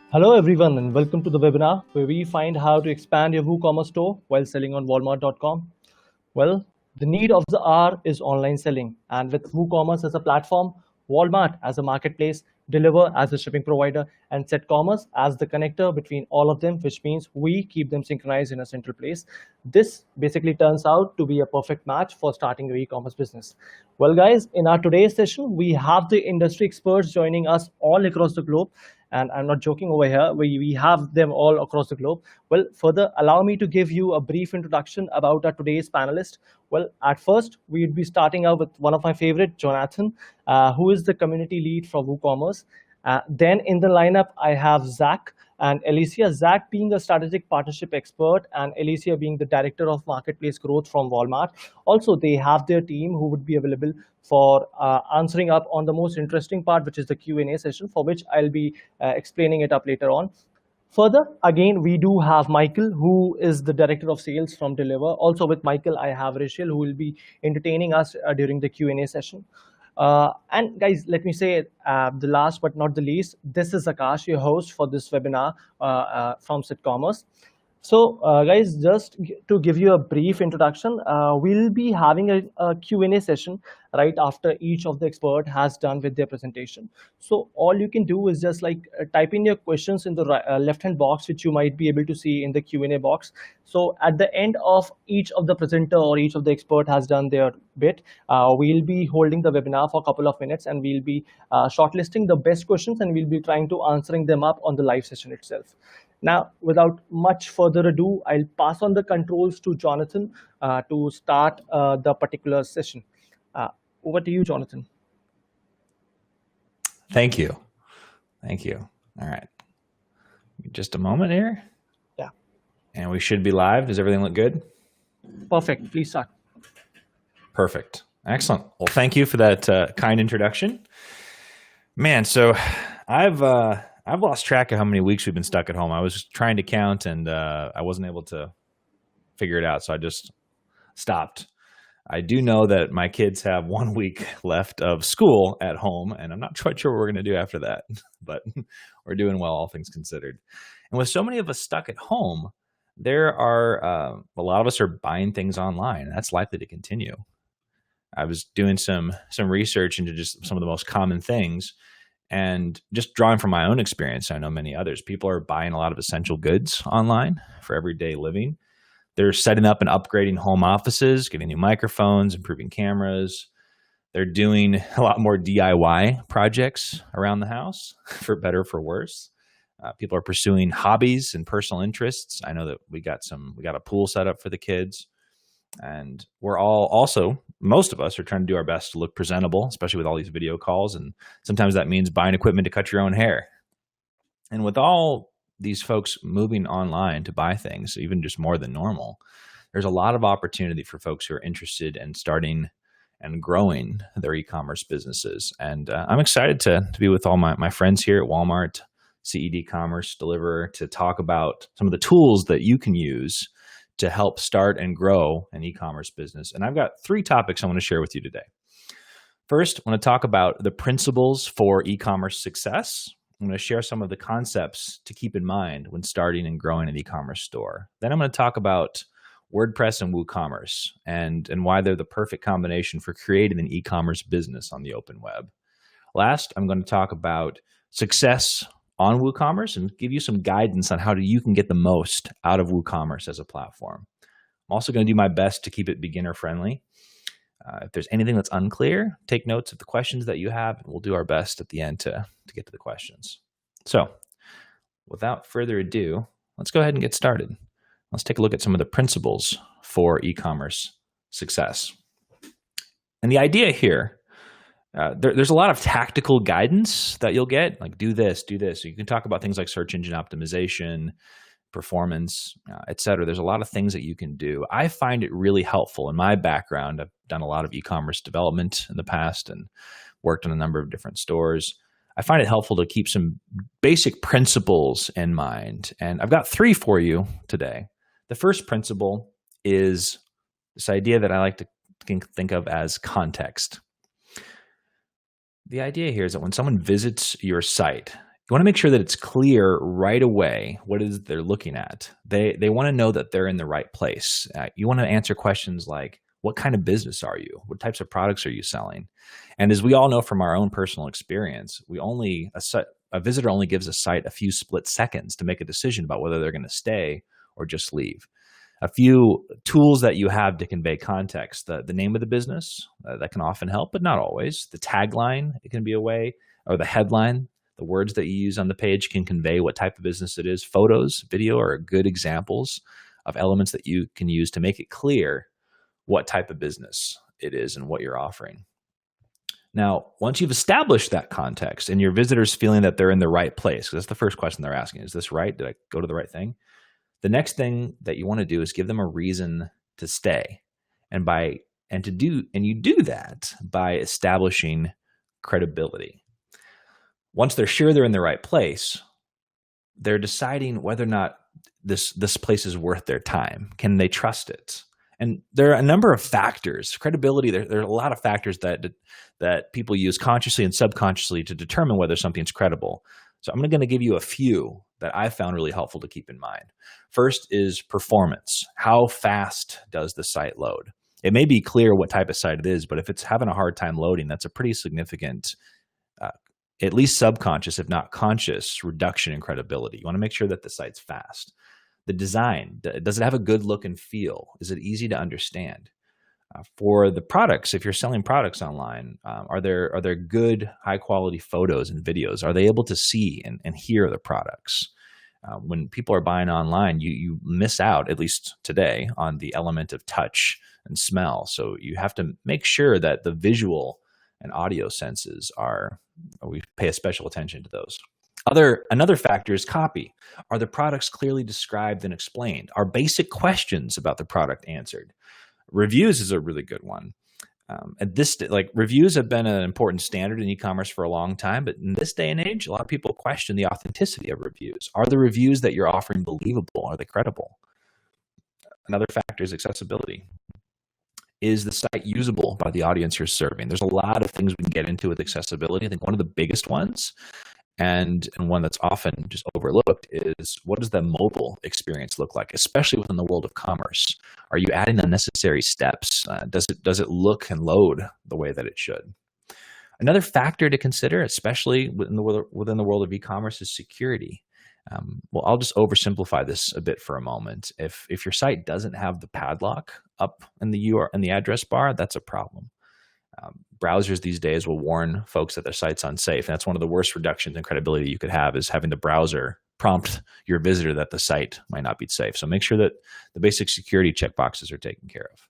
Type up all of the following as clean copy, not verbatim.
Hello everyone and welcome to the webinar where we find how to expand your WooCommerce store while selling on Walmart.com. Well, the need of the hour is online selling, and with WooCommerce as a platform, Walmart as a marketplace, Deliverr as a shipping provider, and CedCommerce as the connector between all of them, which means we keep them synchronized in a central place. This basically turns out to be a perfect match for starting your e-commerce business. Well, guys, in our today's session, we have the industry experts joining us all across the globe. And I'm not joking over here. We have them all across the globe. Well, further, allow me to give you a brief introduction about our today's panelist. Well, at first, we'd be starting out with one of my favorite, Jonathan, who is the community lead for WooCommerce. Then in the lineup, I have Zach and Alicia. Zach being a strategic partnership expert and Alicia being the director of marketplace growth from Walmart. Also, they have their team who would be available for answering up on the most interesting part, which is the Q&A session, for which I'll be explaining it up later on. Further, again, we do have Michael, who is the director of sales from Deliverr. Also with Michael, I have Rachel, who will be entertaining us during the Q&A session. And guys, let me say the last but not the least, this is Akash, your host for this webinar from CedCommerce. So guys, just to give you a brief introduction, we'll be having a Q&A session right after each of the expert has done with their presentation. So all you can do is just like type in your questions in the left-hand box, which you might be able to see in the Q&A box. So at the end of each of the presenter or each of the expert has done their bit, we'll be holding the webinar for a couple of minutes and we'll be shortlisting the best questions and we'll be trying to answering them up on the live session itself. Now, without much further ado, I'll pass on the controls to Jonathan to start the particular session. Over to you, Jonathan. Thank you. Thank you. All right. Just a moment here. Yeah. And we should be live. Does everything look good? Perfect. Please start. Perfect. Excellent. Well, thank you for that kind introduction. Man, so I've lost track of how many weeks we've been stuck at home. I was trying to count and I wasn't able to figure it out, so I just stopped. I do know that my kids have 1 week left of school at home, and I'm not quite sure what we're going to do after that, but we're doing well, all things considered. And with so many of us stuck at home, there are a lot of us are buying things online, and that's likely to continue. I was doing some research into just some of the most common things, and just drawing from my own experience, I know many others, people are buying a lot of essential goods online for everyday living. They're setting up and upgrading home offices, getting new microphones, improving cameras. They're doing a lot more DIY projects around the house, for better or for worse. People are pursuing hobbies and personal interests. I know that we got a pool set up for the kids. And we're all also, most of us are trying to do our best to look presentable, especially with all these video calls. And sometimes that means buying equipment to cut your own hair. And with all these folks moving online to buy things, even just more than normal, there's a lot of opportunity for folks who are interested in starting and growing their e-commerce businesses. And I'm excited to be with all my friends here at Walmart, CedCommerce, Deliverr, to talk about some of the tools that you can use to help start and grow an e-commerce business. And I've got 3 topics I want to share with you today. First, I want to talk about the principles for e-commerce success. I'm going to share some of the concepts to keep in mind when starting and growing an e-commerce store. Then I'm going to talk about WordPress and WooCommerce and why they're the perfect combination for creating an e-commerce business on the open web. Last, I'm going to talk about success on WooCommerce and give you some guidance on how you can get the most out of WooCommerce as a platform. I'm also going to do my best to keep it beginner friendly. If there's anything that's unclear, take notes of the questions that you have, and we'll do our best at the end to get to the questions. So without further ado, let's go ahead and get started. Let's take a look at some of the principles for e-commerce success. And the idea here, there's a lot of tactical guidance that you'll get, like do this, do this. So you can talk about things like search engine optimization, performance, et cetera. There's a lot of things that you can do. I find it really helpful. In my background, I've done a lot of e-commerce development in the past and worked on a number of different stores. I find it helpful to keep some basic principles in mind. And I've got 3 for you today. The first principle is this idea that I like to think of as context. The idea here is that when someone visits your site, You want to make sure that it's clear right away what it is they're looking at. They want to know that they're in the right place. You want to answer questions like, what kind of business are you? What types of products are you selling? And as we all know from our own personal experience, a visitor only gives a site a few split seconds to make a decision about whether they're going to stay or just leave. A few tools that you have to convey context: the name of the business, that can often help, but not always. The tagline, it can be a way, or the headline. The words that you use on the page can convey what type of business it is. Photos, video are good examples of elements that you can use to make it clear what type of business it is and what you're offering. Now, once you've established that context and your visitor's feeling that they're in the right place, because that's the first question they're asking, is this right? Did I go to the right thing? The next thing that you want to do is give them a reason to stay. And you do that by establishing credibility. Once they're sure they're in the right place, they're deciding whether or not this place is worth their time. Can they trust it? And there are a number of factors. Credibility, there are a lot of factors that people use consciously and subconsciously to determine whether something's credible. So I'm going to give you a few that I found really helpful to keep in mind. First is performance. How fast does the site load? It may be clear what type of site it is, but if it's having a hard time loading, that's a pretty significant at least subconscious, if not conscious, reduction in credibility. You want to make sure that the site's fast. The design, does it have a good look and feel? Is it easy to understand? For the products, if you're selling products online, are there good, high quality photos and videos? Are they able to see and hear the products? When people are buying online, you miss out, at least today, on the element of touch and smell. So you have to make sure that the visual and audio senses we pay a special attention to those. Another factor is copy. Are the products clearly described and explained? Are basic questions about the product answered? Reviews is a really good one. Reviews have been an important standard in e-commerce for a long time, but in this day and age, a lot of people question the authenticity of reviews. Are the reviews that you're offering believable? Are they credible? Another factor is accessibility. Is the site usable by the audience you're serving? There's a lot of things we can get into with accessibility. I think one of the biggest ones, and one that's often just overlooked, is what does the mobile experience look like, especially within the world of commerce? Are you adding unnecessary steps? Does it look and load the way that it should? Another factor to consider, especially within the world of e-commerce, is security. I'll just oversimplify this a bit for a moment. If your site doesn't have the padlock up in the address bar, that's a problem. Browsers these days will warn folks that their site's unsafe. And that's one of the worst reductions in credibility you could have, is having the browser prompt your visitor that the site might not be safe. So make sure that the basic security checkboxes are taken care of.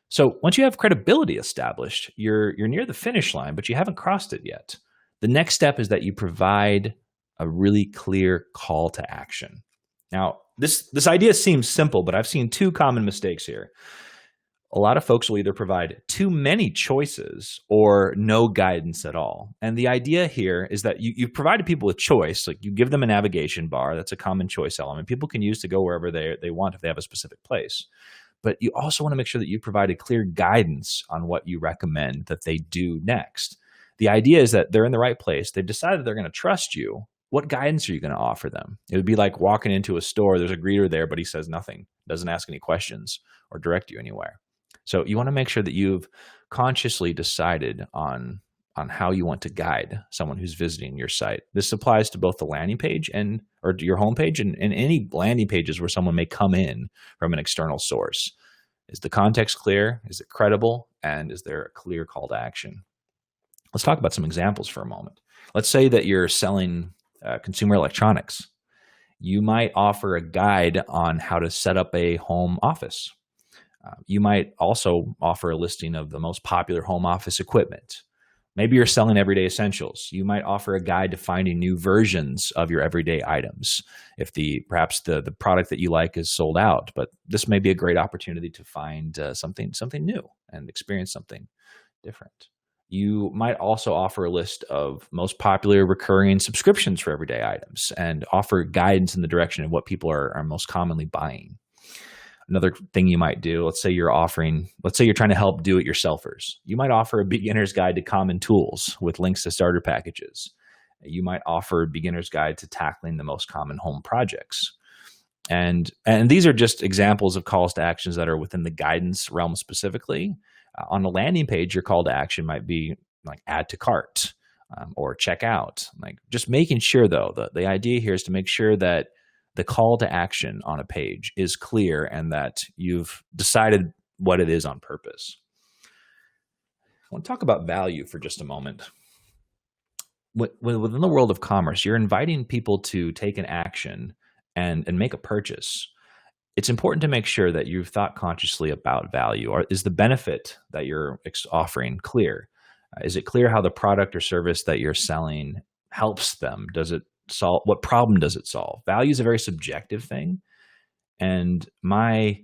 So once you have credibility established, you're near the finish line, but you haven't crossed it yet. The next step is that you provide a really clear call to action. Now, this idea seems simple, but I've seen two common mistakes here. A lot of folks will either provide too many choices or no guidance at all. And the idea here is that you've provided people with choice. Like, you give them a navigation bar. That's a common choice element people can use to go wherever they want if they have a specific place. But you also want to make sure that you provided clear guidance on what you recommend that they do next. The idea is that they're in the right place. They've decided they're going to trust you. What guidance are you going to offer them? It would be like walking into a store. There's a greeter there, but he says nothing, doesn't ask any questions or direct you anywhere. So you want to make sure that you've consciously decided on how you want to guide someone who's visiting your site. This applies to both the landing page or your homepage and any landing pages where someone may come in from an external source. Is the context clear? Is it credible? And is there a clear call to action? Let's talk about some examples for a moment. Let's say that you're selling consumer electronics. You might offer a guide on how to set up a home office. You might also offer a listing of the most popular home office equipment. Maybe you're selling everyday essentials. You might offer a guide to finding new versions of your everyday items. If perhaps the product that you like is sold out, but this may be a great opportunity to find something new and experience something different. You might also offer a list of most popular recurring subscriptions for everyday items and offer guidance in the direction of what people are most commonly buying. Another thing you might do, let's say you're trying to help do-it-yourselfers. You might offer a beginner's guide to common tools with links to starter packages. You might offer a beginner's guide to tackling the most common home projects. And these are just examples of calls to actions that are within the guidance realm specifically. On a landing page, your call to action might be like add to cart or check out. Like just making sure though, the idea here is to make sure that the call to action on a page is clear and that you've decided what it is on purpose. I want to talk about value for just a moment. Within the world of commerce, you're inviting people to take an action and make a purchase. It's important to make sure that you've thought consciously about value. Or is the benefit that you're offering clear? Is it clear how the product or service that you're selling helps them? Does it solve, what problem does it solve? Value is a very subjective thing. And my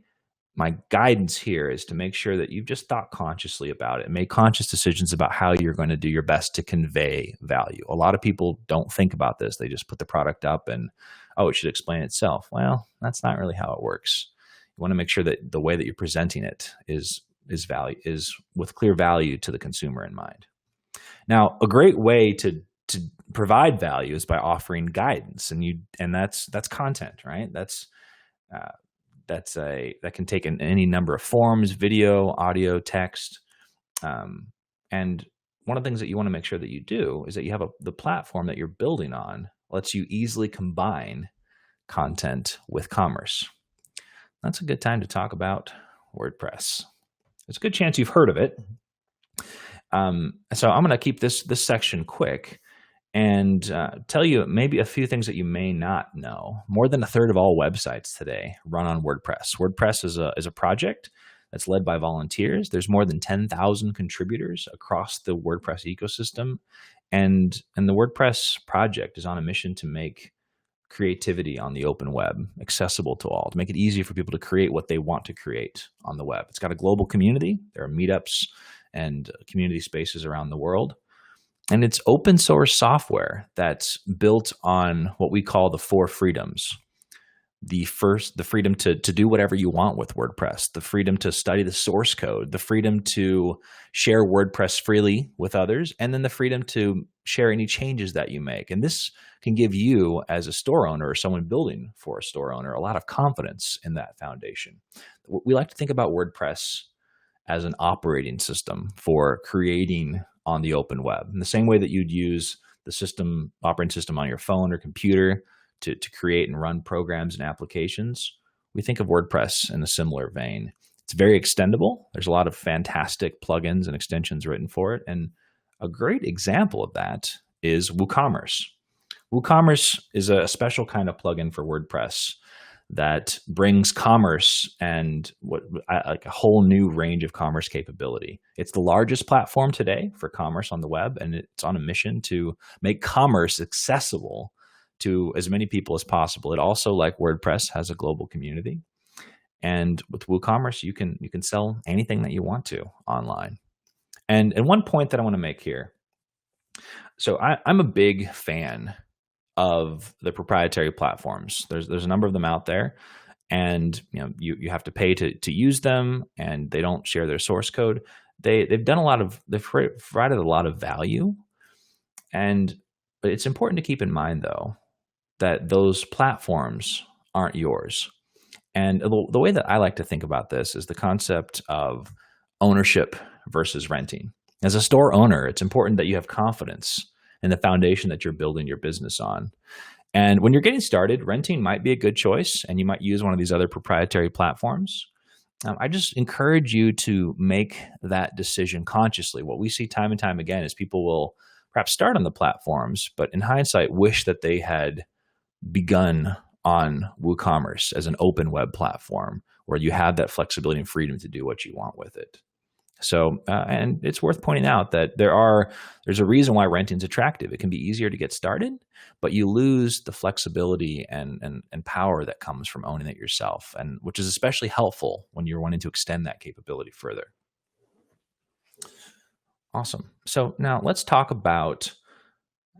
guidance here is to make sure that you've just thought consciously about it and made conscious decisions about how you're going to do your best to convey value. A lot of people don't think about this. They just put the product up and, oh, it should explain itself. Well, that's not really how it works. You want to make sure that the way that you're presenting it is with clear value to the consumer in mind. Now, a great way to provide value is by offering guidance, and that's content, right? That can take any number of forms: video, audio, text. And one of the things that you want to make sure that you do is that you have the platform that you're building on lets you easily combine content with commerce. That's a good time to talk about WordPress. There's a good chance you've heard of it. So I'm going to keep this section quick and tell you maybe a few things that you may not know. More than a third of all websites today run on WordPress. WordPress is a project that's led by volunteers. There's more than 10,000 contributors across the WordPress ecosystem. And the WordPress project is on a mission to make creativity on the open web accessible to all, to make it easier for people to create what they want to create on the web. It's got a global community. There are meetups and community spaces around the world. And it's open source software that's built on what we call the 4 freedoms. The freedom to do whatever you want with WordPress, the freedom to study the source code, the freedom to share WordPress freely with others, and then the freedom to share any changes that you make. And this can give you, as a store owner or someone building for a store owner, a lot of confidence in that foundation. We like to think about WordPress as an operating system for creating on the open web, in the same way that you'd use the operating system on your phone or computer to create and run programs and applications. We think of WordPress in a similar vein. It's very extendable. There's a lot of fantastic plugins and extensions written for it. And a great example of that is WooCommerce. WooCommerce is a special kind of plugin for WordPress that brings commerce and like a whole new range of commerce capability. It's the largest platform today for commerce on the web, and it's on a mission to make commerce accessible to as many people as possible. It also, like WordPress, has a global community. And with WooCommerce, you can sell anything that you want to online. And one point that I want to make here. So I'm a big fan of the proprietary platforms. There's a number of them out there, and you have to pay to use them, and they don't share their source code. They've provided a lot of value, but it's important to keep in mind though that those platforms aren't yours. And the way that I like to think about this is the concept of ownership versus renting. As a store owner, it's important that you have confidence in the foundation that you're building your business on. And when you're getting started, renting might be a good choice, and you might use one of these other proprietary platforms. I just encourage you to make that decision consciously. What we see time and time again is people will perhaps start on the platforms, but in hindsight, wish that they had begun on WooCommerce as an open web platform where you have that flexibility and freedom to do what you want with it. So, and it's worth pointing out that there's a reason why renting is attractive. It can be easier to get started, but you lose the flexibility and power that comes from owning it yourself, and which is especially helpful when you're wanting to extend that capability further. Awesome. So now let's talk about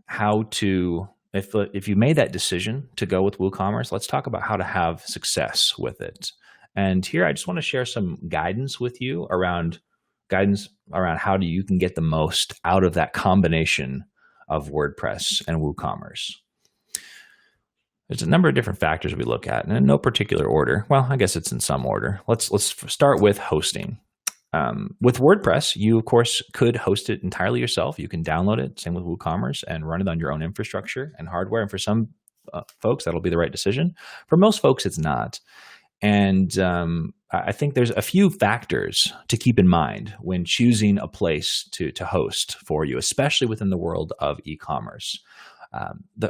how to, if you made that decision to go with WooCommerce, let's talk about how to have success with it. And here I just want to share some guidance with you around how you can get the most out of that combination of WordPress and WooCommerce? There's a number of different factors we look at, and in no particular order. Well, I guess it's in some order. Let's start with hosting. With WordPress, you of course could host it entirely yourself. You can download it, same with WooCommerce, and run it on your own infrastructure and hardware. And for some folks, that'll be the right decision. For most folks, it's not. And I think there's a few factors to keep in mind when choosing a place to host for you, especially within the world of e-commerce.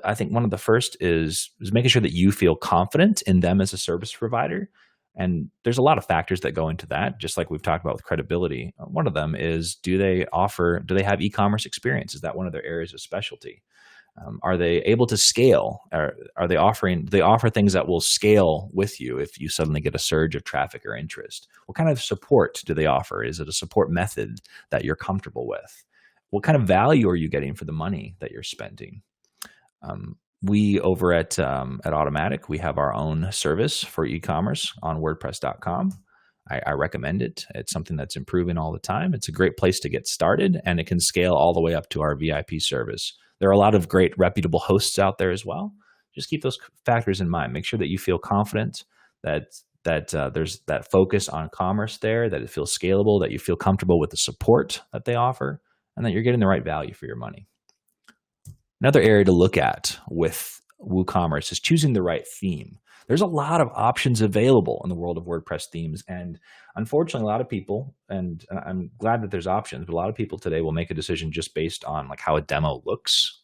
I think one of the first is making sure that you feel confident in them as a service provider. And there's a lot of factors that go into that, just like we've talked about with credibility. One of them is, do they have e-commerce experience? Is that one of their areas of specialty? Are they able to scale? Do they offer things that will scale with you if you suddenly get a surge of traffic or interest? What kind of support do they offer? Is it a support method that you're comfortable with? What kind of value are you getting for the money that you're spending? We over at Automatic, we have our own service for e-commerce on WordPress.com. I recommend it. It's something that's improving all the time. It's a great place to get started, and it can scale all the way up to our VIP service. There are a lot of great reputable hosts out there as well. Just keep those factors in mind. Make sure that you feel confident that there's that focus on commerce there, that it feels scalable, that you feel comfortable with the support that they offer, and that you're getting the right value for your money. Another area to look at with WooCommerce is choosing the right theme. There's a lot of options available in the world of WordPress themes. And unfortunately, a lot of people, and I'm glad that there's options, but a lot of people today will make a decision just based on like how a demo looks.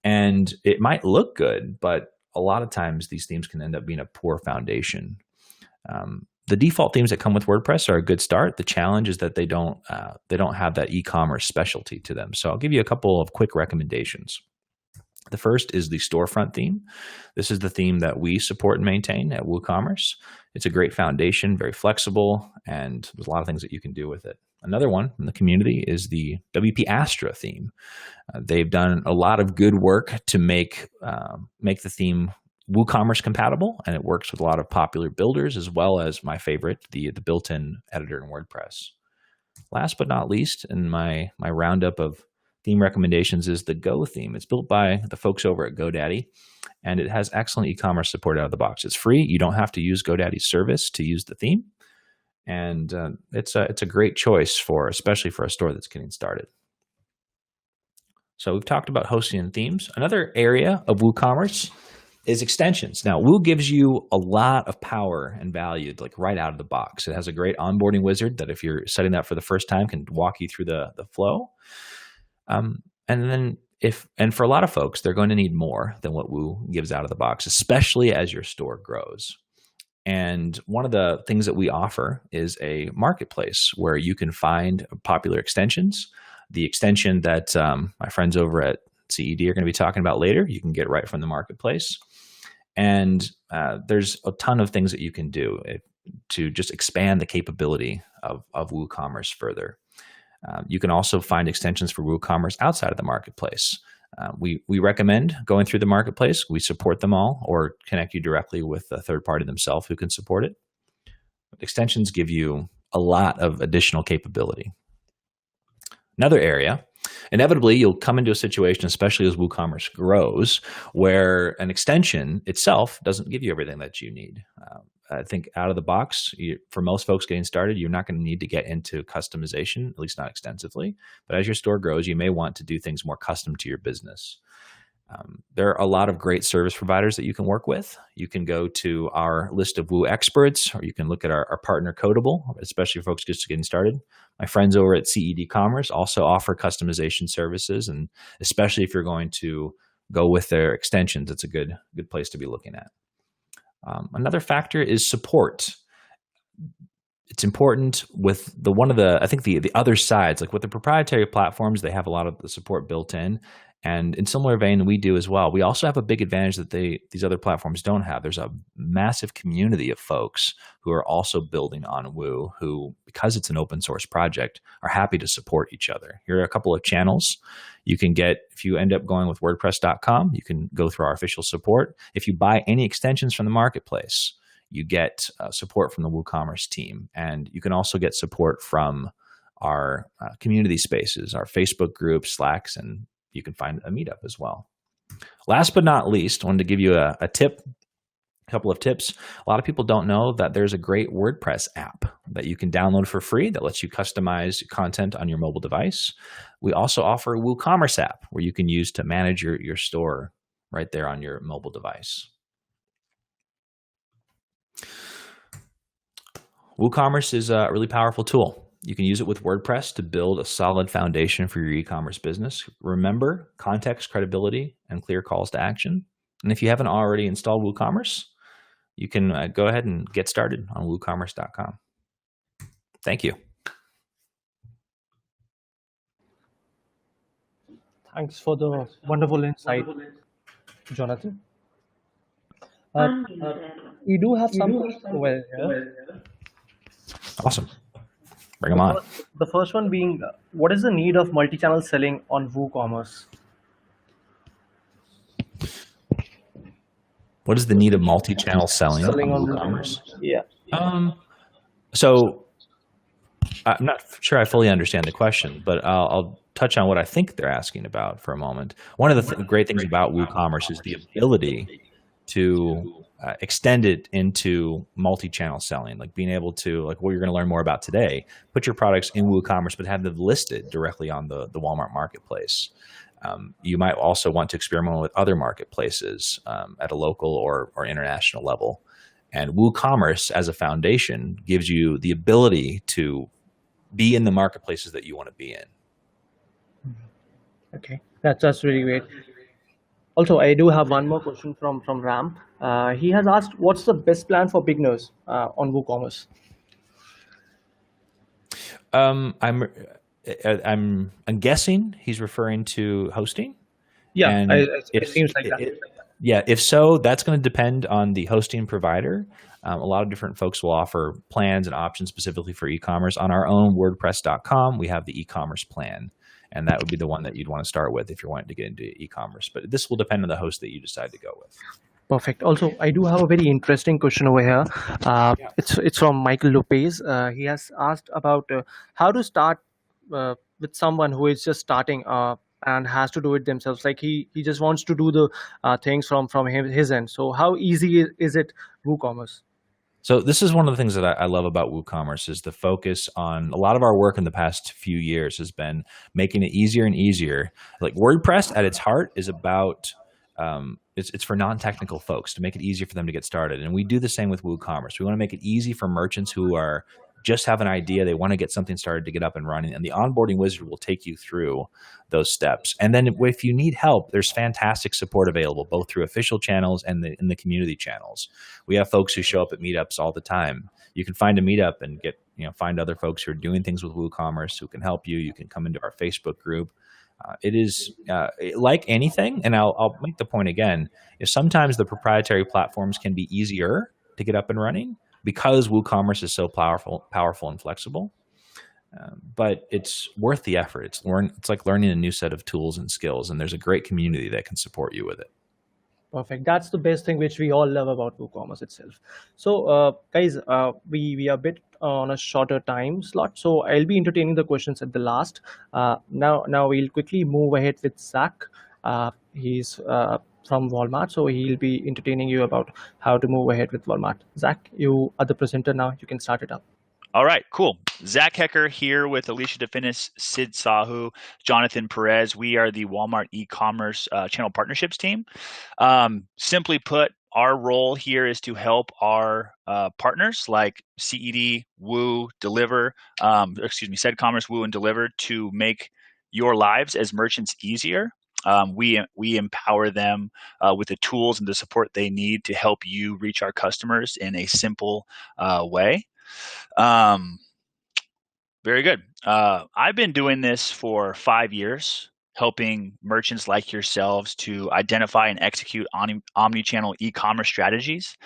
And it might look good, but a lot of times these themes can end up being a poor foundation. The default themes that come with WordPress are a good start. The challenge is that they don't have that e-commerce specialty to them. So I'll give you a couple of quick recommendations. The first is the storefront theme. This is the theme that we support and maintain at WooCommerce. It's a great foundation, very flexible, and there's a lot of things that you can do with it. Another one in the community is the WP Astra theme. They've done a lot of good work to make the theme WooCommerce compatible, and it works with a lot of popular builders as well as my favorite, the built-in editor in WordPress. Last but not least, in my roundup of theme recommendations is the Go theme. It's built by the folks over at GoDaddy, and it has excellent e-commerce support out of the box. It's free. You don't have to use GoDaddy's service to use the theme, and it's a great choice especially for a store that's getting started. So we've talked about hosting and themes. Another area of WooCommerce is extensions. Now, Woo gives you a lot of power and value like right out of the box. It has a great onboarding wizard that if you're setting that for the first time can walk you through the flow. And for a lot of folks, they're going to need more than what Woo gives out of the box, especially as your store grows. And one of the things that we offer is a marketplace where you can find popular extensions. The extension that my friends over at CED are going to be talking about later, you can get right from the marketplace. And there's a ton of things that you can do to just expand the capability of WooCommerce further. You can also find extensions for WooCommerce outside of the marketplace. We recommend going through the marketplace. We support them all, or connect you directly with a third party themselves who can support it. But extensions give you a lot of additional capability. Another area, inevitably, you'll come into a situation, especially as WooCommerce grows, where an extension itself doesn't give you everything that you need. I think out of the box, for most folks getting started, you're not going to need to get into customization, at least not extensively. But as your store grows, you may want to do things more custom to your business. There are a lot of great service providers that you can work with. You can go to our list of Woo experts, or you can look at our partner Codable, especially for folks just getting started. My friends over at CedCommerce also offer customization services, and especially if you're going to go with their extensions, it's a good place to be looking at. Another factor is support. It's important with I think the other sides, like with the proprietary platforms, they have a lot of the support built in. And in similar vein, we do as well. We also have a big advantage that these other platforms don't have. There's a massive community of folks who are also building on Woo, who, because it's an open source project, are happy to support each other. Here are a couple of channels. You can get, if you end up going with WordPress.com, you can go through our official support. If you buy any extensions from the marketplace, you get support from the WooCommerce team. And you can also get support from our community spaces, our Facebook groups, Slacks, and you can find a meetup as well. Last but not least, I wanted to give you a tip. A couple of tips. A lot of people don't know that there's a great WordPress app that you can download for free that lets you customize content on your mobile device. We also offer a WooCommerce app where you can use to manage your store right there on your mobile device. WooCommerce is a really powerful tool. You can use it with WordPress to build a solid foundation for your e-commerce business. Remember, context, credibility, and clear calls to action. And if you haven't already installed WooCommerce, you can go ahead and get started on WooCommerce.com. Thank you. Thanks for the wonderful insight, Jonathan. We do have some questions over here. Awesome. Bring them on. The first one being, what is the need of multi-channel selling on WooCommerce? What is the need of multi-channel selling on WooCommerce? Yeah. So I'm not sure I fully understand the question, but I'll touch on what I think they're asking about for a moment. One of the great things about WooCommerce is the ability to extend it into multi-channel selling, like being able to, like what you're going to learn more about today, put your products in WooCommerce, but have them listed directly on the Walmart marketplace. You might also want to experiment with other marketplaces at a local or international level. And WooCommerce as a foundation gives you the ability to be in the marketplaces that you want to be in. Okay, that's really great. Also, I do have one more question from Ram. He has asked, what's the best plan for beginners on WooCommerce? I'm guessing he's referring to hosting. Yeah, And it seems like that. Yeah, if so, that's going to depend on the hosting provider. A lot of different folks will offer plans and options specifically for e-commerce. On our own WordPress.com, we have the e-commerce plan, and that would be the one that you'd want to start with if you're wanting to get into e-commerce. But this will depend on the host that you decide to go with. Perfect. Also, I do have a very interesting question over here. It's from Michael Lopez. He has asked about how to start with someone who is just starting and has to do it themselves. Like he just wants to do the things from his end. So how easy is it WooCommerce? So this is one of the things that I love about WooCommerce is the focus on a lot of our work in the past few years has been making it easier and easier. Like WordPress at its heart is about it's for non-technical folks to make it easier for them to get started. And we do the same with WooCommerce. We want to make it easy for merchants who are just have an idea, they want to get something started to get up and running, and the onboarding wizard will take you through those steps. And then if you need help, there's fantastic support available, both through official channels and in the community channels. We have folks who show up at meetups all the time. You can find a meetup and find other folks who are doing things with WooCommerce who can help you. You can come into our Facebook group. It is like anything, and I'll make the point again, is sometimes the proprietary platforms can be easier to get up and running because WooCommerce is so powerful and flexible. But it's worth the effort. It's like learning a new set of tools and skills, and there's a great community that can support you with it. Perfect. That's the best thing which we all love about WooCommerce itself. So guys, we are a bit on a shorter time slot, so I'll be entertaining the questions at the last. Now we'll quickly move ahead with Zach. He's from Walmart, so he'll be entertaining you about how to move ahead with Walmart. Zach, you are the presenter now. You can start it up. All right, cool. Zach Hecker here with Alicia DeFinis, Sid Sahu, Jonathan Perez. We are the Walmart e-commerce channel partnerships team. Simply put, our role here is to help our partners like CED, Woo, Deliverr, CedCommerce, Woo, and Deliverr to make your lives as merchants easier. We empower them with the tools and the support they need to help you reach our customers in a simple way. Very good. I've been doing this for 5 years, helping merchants like yourselves to identify and execute omni-channel e-commerce strategies.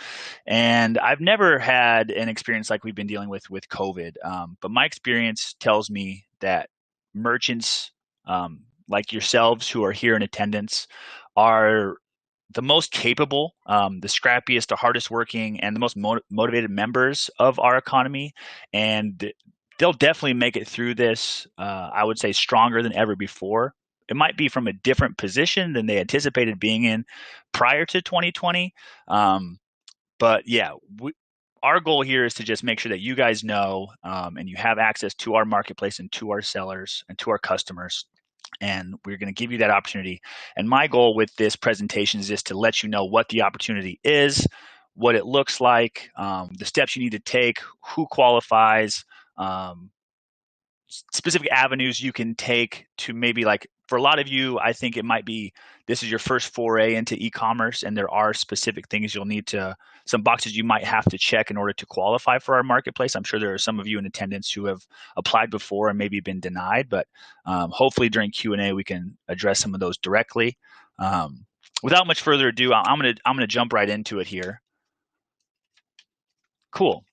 And I've never had an experience like we've been dealing with COVID. But my experience tells me that merchants like yourselves who are here in attendance are the most capable, the scrappiest, the hardest working, and the most motivated members of our economy. And they'll definitely make it through this, I would say, stronger than ever before, it might be from a different position than they anticipated being in prior to 2020. But yeah, our goal here is to just make sure that you guys know and you have access to our marketplace and to our sellers and to our customers. And we're going to give you that opportunity. And my goal with this presentation is just to let you know what the opportunity is, what it looks like, the steps you need to take, who qualifies, specific avenues you can take to maybe, like, for a lot of you, I think it might be this is your first foray into e-commerce, and there are specific things you'll need to, some boxes you might have to check in order to qualify for our marketplace. I'm sure there are some of you in attendance who have applied before and maybe been denied, but hopefully during Q&A we can address some of those directly. Without much further ado, I'm gonna jump right into it here. Cool.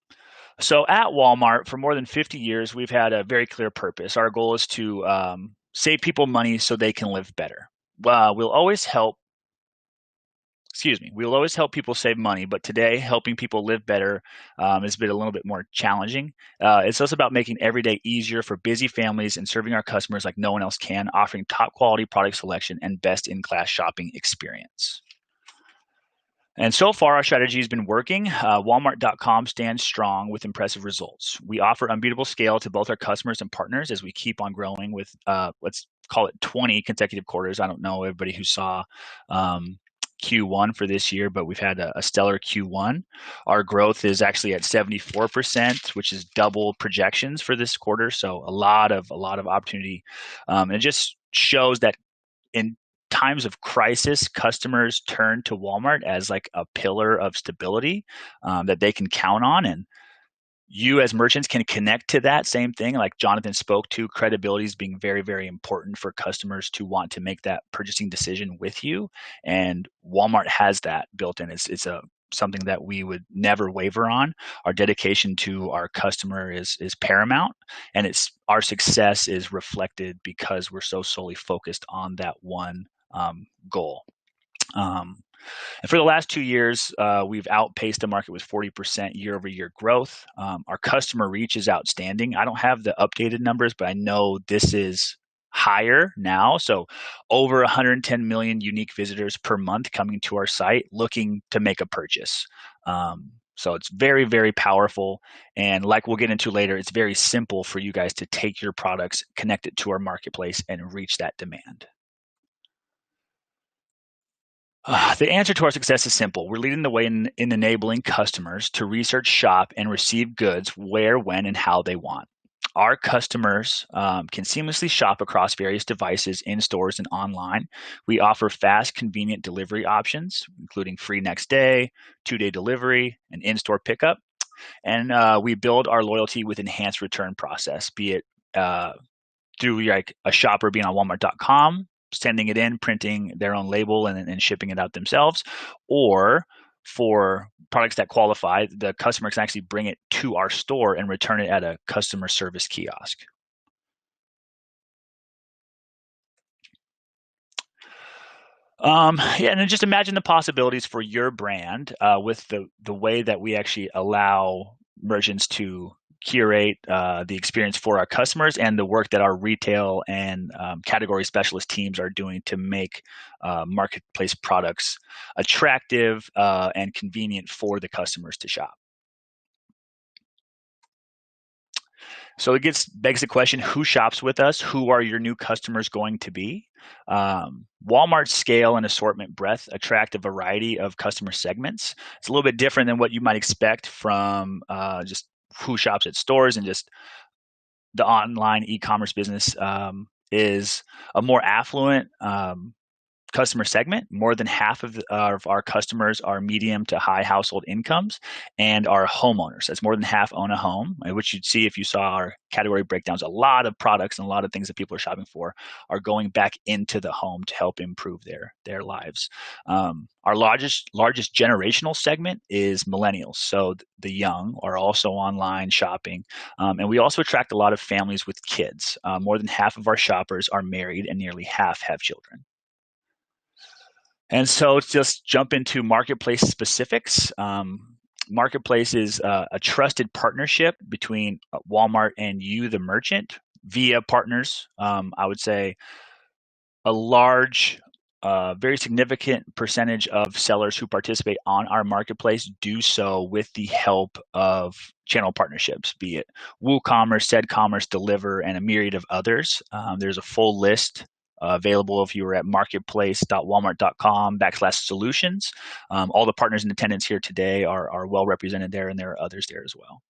So at Walmart, for more than 50 years, we've had a very clear purpose. Our goal is to save people money so they can live better. We'll always help people save money, but today helping people live better has been a little bit more challenging. It's also about making every day easier for busy families and serving our customers like no one else can, offering top quality product selection and best-in-class shopping experience. And so far, our strategy has been working. Walmart.com stands strong with impressive results. We offer unbeatable scale to both our customers and partners as we keep on growing with, let's call it 20 consecutive quarters. I don't know everybody who saw Q1 for this year, but we've had a stellar Q1. Our growth is actually at 74%, which is double projections for this quarter. So a lot of opportunity. And it just shows that in times of crisis, customers turn to Walmart as like a pillar of stability that they can count on. And you as merchants can connect to that same thing. Like Jonathan spoke to, credibility is being very, very important for customers to want to make that purchasing decision with you. And Walmart has that built in. It's something that we would never waver on. Our dedication to our customer is paramount, and our success is reflected because we're so solely focused on that one goal. And for the last 2 years, we've outpaced the market with 40% year-over-year growth. Our customer reach is outstanding. I don't have the updated numbers, but I know this is higher now. So over 110 million unique visitors per month coming to our site looking to make a purchase. So it's very, very powerful. And like we'll get into later, it's very simple for you guys to take your products, connect it to our marketplace, and reach that demand. The answer to our success is simple. We're leading the way in enabling customers to research, shop, and receive goods where, when, and how they want. Our customers can seamlessly shop across various devices in stores and online. We offer fast, convenient delivery options, including free next day, 2-day delivery, and in-store pickup. And we build our loyalty with enhanced return process, be it through like a shopper being on Walmart.com, sending it in, printing their own label, and shipping it out themselves, or for products that qualify, the customer can actually bring it to our store and return it at a customer service kiosk. Yeah, and then just imagine the possibilities for your brand with the way that we actually allow merchants to curate the experience for our customers, and the work that our retail and category specialist teams are doing to make marketplace products attractive and convenient for the customers to shop. So it begs the question, who shops with us? Who are your new customers going to be? Walmart's scale and assortment breadth attract a variety of customer segments. It's a little bit different than what you might expect from just who shops at stores, and just the online e-commerce business is a more affluent customer segment. More than half of our customers are medium to high household incomes and are homeowners. That's more than half own a home, which you'd see if you saw our category breakdowns. A lot of products and a lot of things that people are shopping for are going back into the home to help improve their lives. Our largest generational segment is millennials. So the young are also online shopping. And we also attract a lot of families with kids. More than half of our shoppers are married and nearly half have children. And so let's just jump into marketplace specifics. Marketplace is a trusted partnership between Walmart and you, the merchant, via partners. I would say a large, very significant percentage of sellers who participate on our marketplace do so with the help of channel partnerships, be it WooCommerce, CedCommerce, Deliverr, and a myriad of others. There's a full list available if you were at marketplace.walmart.com/solutions. All the partners in attendance here today are well represented there, and there are others there as well.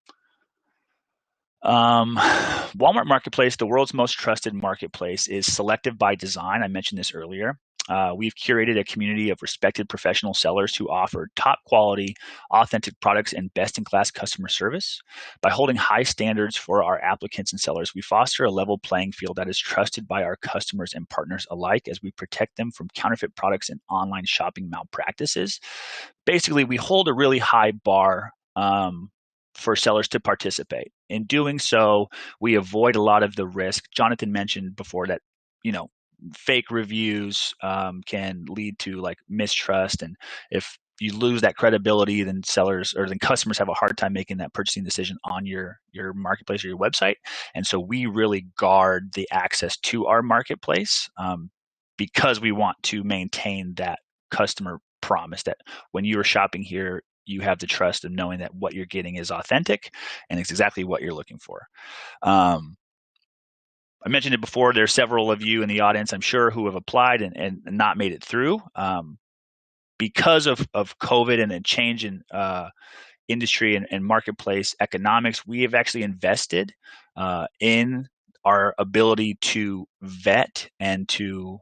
Walmart Marketplace, the world's most trusted marketplace, is selective by design. I mentioned this earlier. We've curated a community of respected professional sellers who offer top quality, authentic products and best-in-class customer service. By holding high standards for our applicants and sellers, we foster a level playing field that is trusted by our customers and partners alike as we protect them from counterfeit products and online shopping malpractices. Basically, we hold a really high bar for sellers to participate. In doing so, we avoid a lot of the risk. Jonathan mentioned before that, fake reviews can lead to like mistrust, and if you lose that credibility, then customers have a hard time making that purchasing decision on your marketplace or your website. And so we really guard the access to our marketplace because we want to maintain that customer promise that when you are shopping here, you have the trust of knowing that what you're getting is authentic and it's exactly what you're looking for. I mentioned it before, there are several of you in the audience, I'm sure, who have applied and not made it through. Because of COVID and a change in industry and marketplace economics, we have actually invested in our ability to vet and to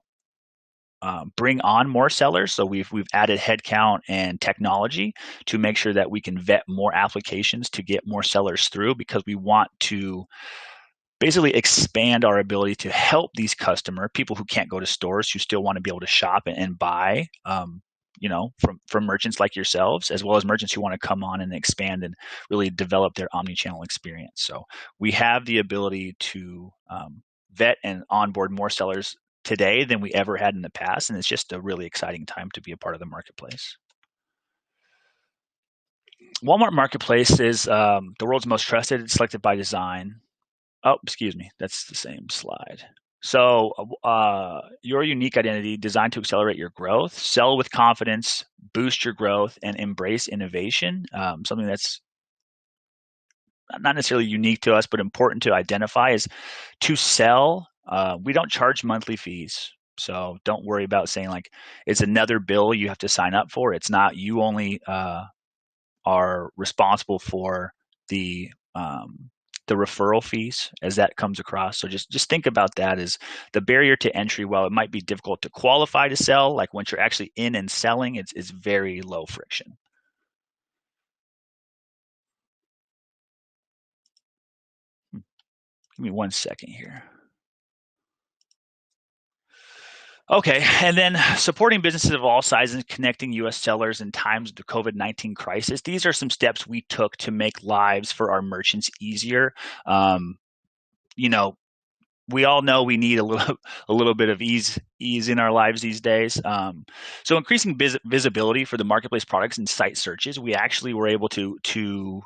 bring on more sellers. So we've added headcount and technology to make sure that we can vet more applications to get more sellers through, because we want to basically expand our ability to help these people who can't go to stores, who still want to be able to shop and buy, from merchants like yourselves, as well as merchants who want to come on and expand and really develop their omni-channel experience. So we have the ability to vet and onboard more sellers today than we ever had in the past, and it's just a really exciting time to be a part of the marketplace. Walmart Marketplace is the world's most trusted. It's selected by design. Oh, excuse me, that's the same slide. So your unique identity designed to accelerate your growth, sell with confidence, boost your growth, and embrace innovation. Something that's not necessarily unique to us, but important to identify is to sell. We don't charge monthly fees. So don't worry about saying like it's another bill you have to sign up for. It's not. You only are responsible for the referral fees as that comes across. So just think about that as the barrier to entry. While it might be difficult to qualify to sell, like once you're actually in and selling, it's very low friction. Give me 1 second here. Okay, and then supporting businesses of all sizes, connecting U.S. sellers in times of the COVID-19 crisis. These are some steps we took to make lives for our merchants easier. We all know we need a little bit of ease in our lives these days. So increasing visibility for the marketplace products and site searches, we actually were able to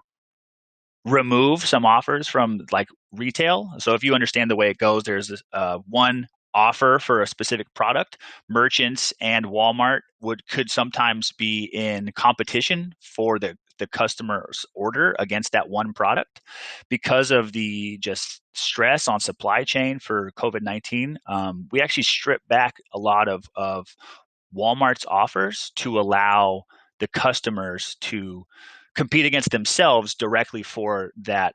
remove some offers from like retail. So if you understand the way it goes, there's this one offer for a specific product. Merchants and Walmart could sometimes be in competition for the customer's order against that one product. Because of the just stress on supply chain for COVID-19, we actually stripped back a lot of Walmart's offers to allow the customers to compete against themselves directly for that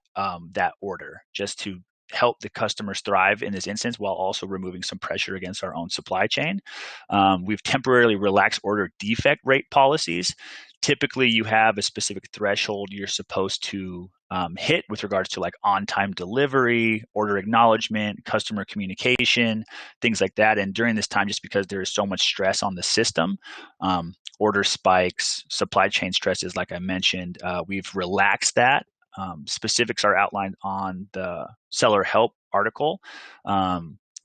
order, just to help the customers thrive in this instance while also removing some pressure against our own supply chain. We've temporarily relaxed order defect rate policies. Typically, you have a specific threshold you're supposed to hit with regards to like on-time delivery, order acknowledgement, customer communication, things like that. And during this time, just because there is so much stress on the system, order spikes, supply chain stresses, like I mentioned, we've relaxed that. Specifics are outlined on the seller help article.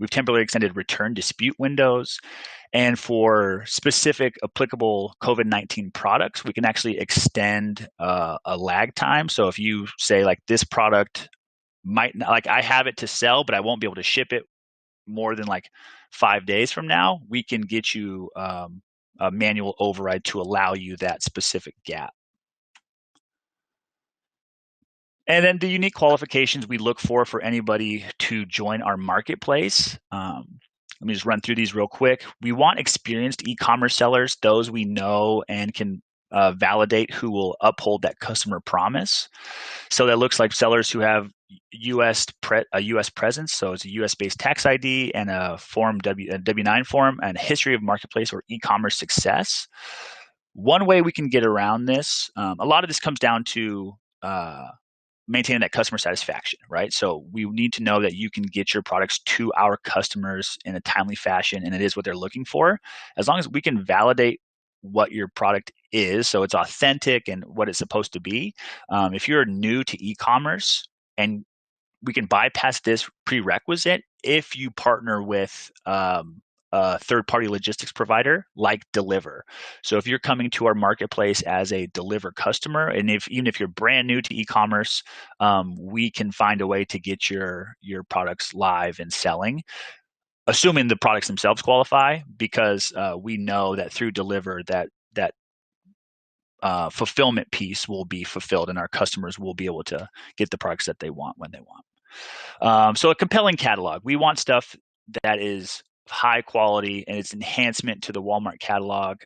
We've temporarily extended return dispute windows. And for specific applicable COVID-19 products, we can actually extend a lag time. So if you say like this product might not, like I have it to sell, but I won't be able to ship it more than like 5 days from now, we can get you a manual override to allow you that specific gap. And then the unique qualifications we look for anybody to join our marketplace. Let me just run through these real quick. We want experienced e-commerce sellers, those we know and can validate who will uphold that customer promise. So that looks like sellers who have a U.S. presence, so it's a U.S.-based tax ID and a W-9 form and a history of marketplace or e-commerce success. One way we can get around this, a lot of this comes down to maintaining that customer satisfaction, right? So we need to know that you can get your products to our customers in a timely fashion and it is what they're looking for. As long as we can validate what your product is, so it's authentic and what it's supposed to be. If you're new to e-commerce, and we can bypass this prerequisite if you partner with a third-party logistics provider like Deliverr. So if you're coming to our marketplace as a Deliverr customer, and even if you're brand new to e-commerce, we can find a way to get your products live and selling, assuming the products themselves qualify, because we know that through Deliverr that fulfillment piece will be fulfilled and our customers will be able to get the products that they want when they want. So a compelling catalog. We want stuff that is high quality and it's enhancement to the Walmart catalog.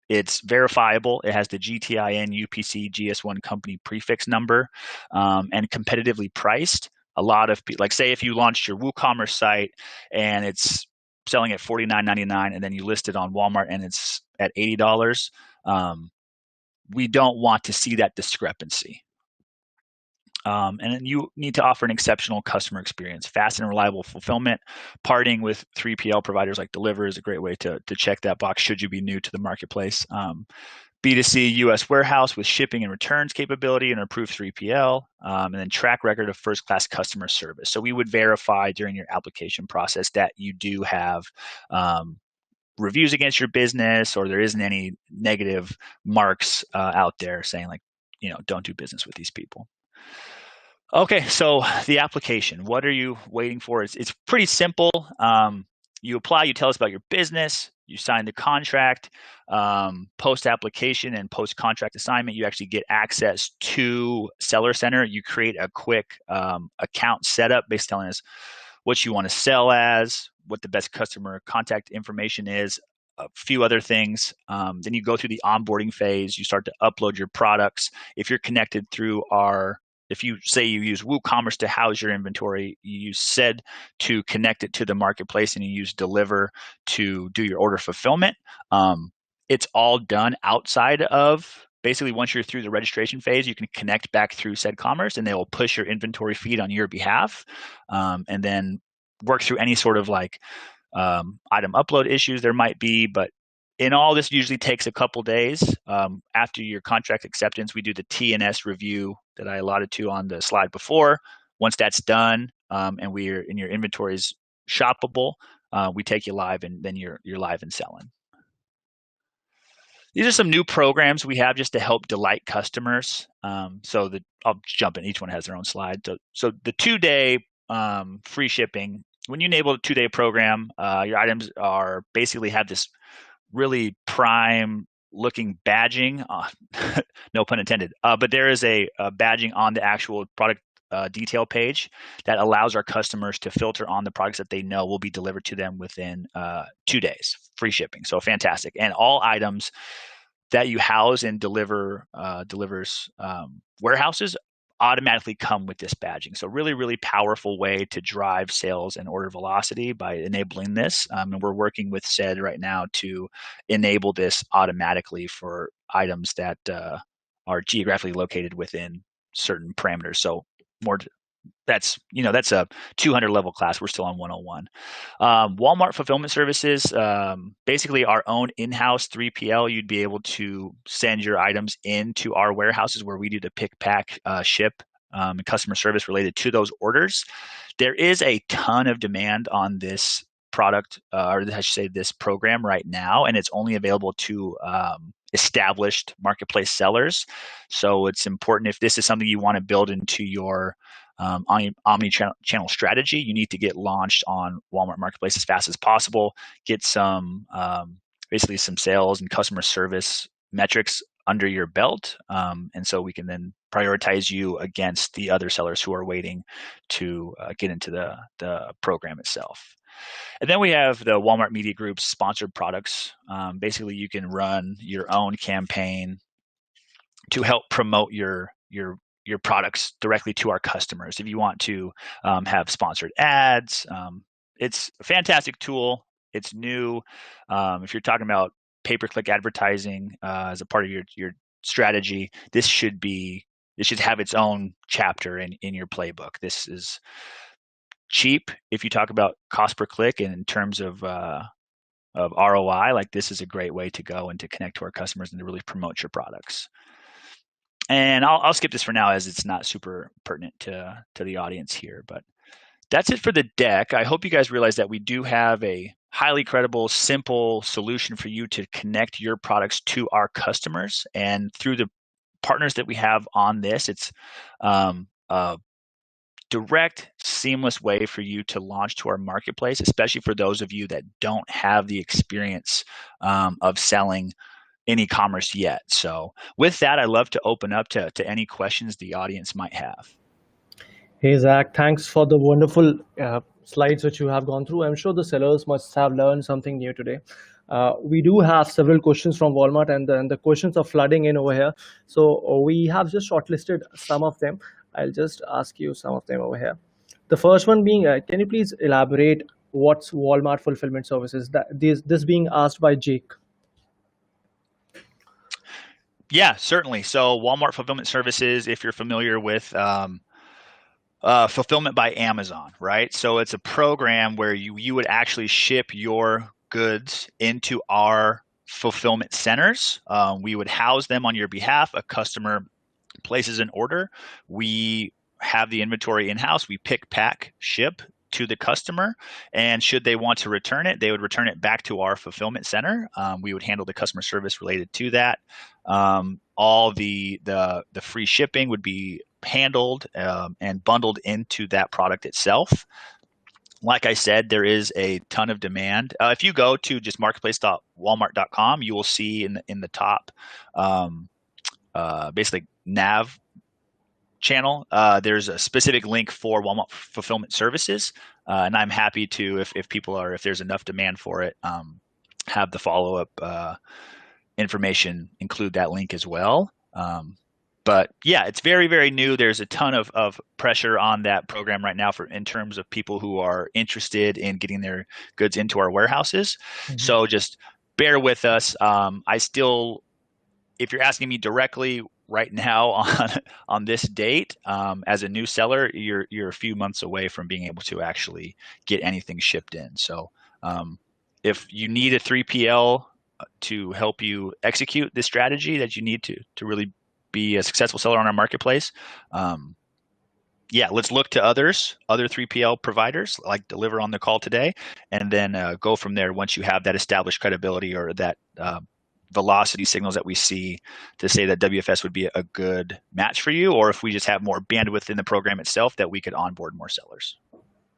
It's verifiable. It has the GTIN, UPC, GS1 company prefix number, and competitively priced. A lot of people, like say if you launched your WooCommerce site and it's selling at $49.99 and then you list it on Walmart and it's at $80, we don't want to see that discrepancy. And then you need to offer an exceptional customer experience, fast and reliable fulfillment. Partnering with 3PL providers like Deliverr is a great way to check that box should you be new to the marketplace. B2C US warehouse with shipping and returns capability and approved 3PL, and then track record of first-class customer service. So we would verify during your application process that you do have reviews against your business or there isn't any negative marks out there saying like, don't do business with these people. Okay, so the application, what are you waiting for? It's pretty simple. You apply, you tell us about your business, you sign the contract, post-application and post-contract assignment, you actually get access to Seller Center. You create a quick account setup based on us what you want to sell as, what the best customer contact information is, a few other things. Then you go through the onboarding phase. You start to upload your products. If you're connected through if you say you use WooCommerce to house your inventory, you use Ced to connect it to the marketplace, and you use Deliverr to do your order fulfillment. It's all done outside of, basically once you're through the registration phase, you can connect back through CedCommerce and they will push your inventory feed on your behalf, and then work through any sort of like item upload issues there might be. But in all, this usually takes a couple days. After your contract acceptance, we do the T&S review that I allotted to on the slide before. Once that's done and your inventory is shoppable, we take you live and then you're live and selling. These are some new programs we have just to help delight customers. I'll jump in. Each one has their own slide. So the 2-day free shipping. When you enable a 2-day program, your items basically have this really prime looking badging, no pun intended, but there is a badging on the actual product detail page that allows our customers to filter on the products that they know will be delivered to them within 2 days, free shipping. So fantastic. And all items that you house in Deliverr's warehouses automatically come with this badging. So really, really powerful way to drive sales and order velocity by enabling this. And we're working with Ced right now to enable this automatically for items that are geographically located within certain parameters. So that's a 200 level class. We're still on 101. Walmart fulfillment services, basically our own in-house 3PL. You'd be able to send your items into our warehouses where we do the pick, pack, ship, and customer service related to those orders. There is a ton of demand on this product, or I should say this program right now, and it's only available to established marketplace sellers. So it's important, if this is something you want to build into your omni-channel strategy. You need to get launched on Walmart Marketplace as fast as possible, get some basically some sales and customer service metrics under your belt, and so we can then prioritize you against the other sellers who are waiting to get into the program itself. And then we have the Walmart Media Group's sponsored products. Basically, you can run your own campaign to help promote your products directly to our customers. If you want to have sponsored ads, it's a fantastic tool. It's new. If you're talking about pay-per-click advertising as a part of your strategy, this should have its own chapter in your playbook. This is cheap if you talk about cost per click, and in terms of ROI, like this is a great way to go and to connect to our customers and to really promote your products. And I'll skip this for now as it's not super pertinent to the audience here, but that's it for the deck. I hope you guys realize that we do have a highly credible, simple solution for you to connect your products to our customers. And through the partners that we have on this, it's a direct, seamless way for you to launch to our marketplace, especially for those of you that don't have the experience of selling in e-commerce yet. So with that, I'd love to open up to any questions the audience might have. Hey, Zach, thanks for the wonderful slides which you have gone through. I'm sure the sellers must have learned something new today. We do have several questions from Walmart, and the questions are flooding in over here. So we have just shortlisted some of them. I'll just ask you some of them over here. The first one being, can you please elaborate what's Walmart Fulfillment Services? This being asked by Jake. Yeah, certainly. So Walmart Fulfillment Services, if you're familiar with fulfillment by Amazon, right? So it's a program where you would actually ship your goods into our fulfillment centers. We would house them on your behalf. A customer places an order. We have the inventory in-house. We pick, pack, ship to the customer, and should they want to return it, they would return it back to our fulfillment center. We would handle the customer service related to that. All the free shipping would be handled and bundled into that product itself. Like I said, there is a ton of demand. If you go to just marketplace.walmart.com, you will see in the top basically nav channel, there's a specific link for Walmart Fulfillment Services, and I'm happy to, if there's enough demand for it, have the follow-up information include that link as well. But yeah, it's very, very new. There's a ton of pressure on that program right now in terms of people who are interested in getting their goods into our warehouses. Mm-hmm. So just bear with us. If you're asking me directly right now on this date, as a new seller, you're a few months away from being able to actually get anything shipped in. So if you need a 3PL to help you execute this strategy that you need to really be a successful seller on our marketplace, let's look to other 3PL providers like Deliverr on the call today, and then go from there once you have that established credibility or that velocity signals that we see to say that WFS would be a good match for you, or if we just have more bandwidth in the program itself that we could onboard more sellers.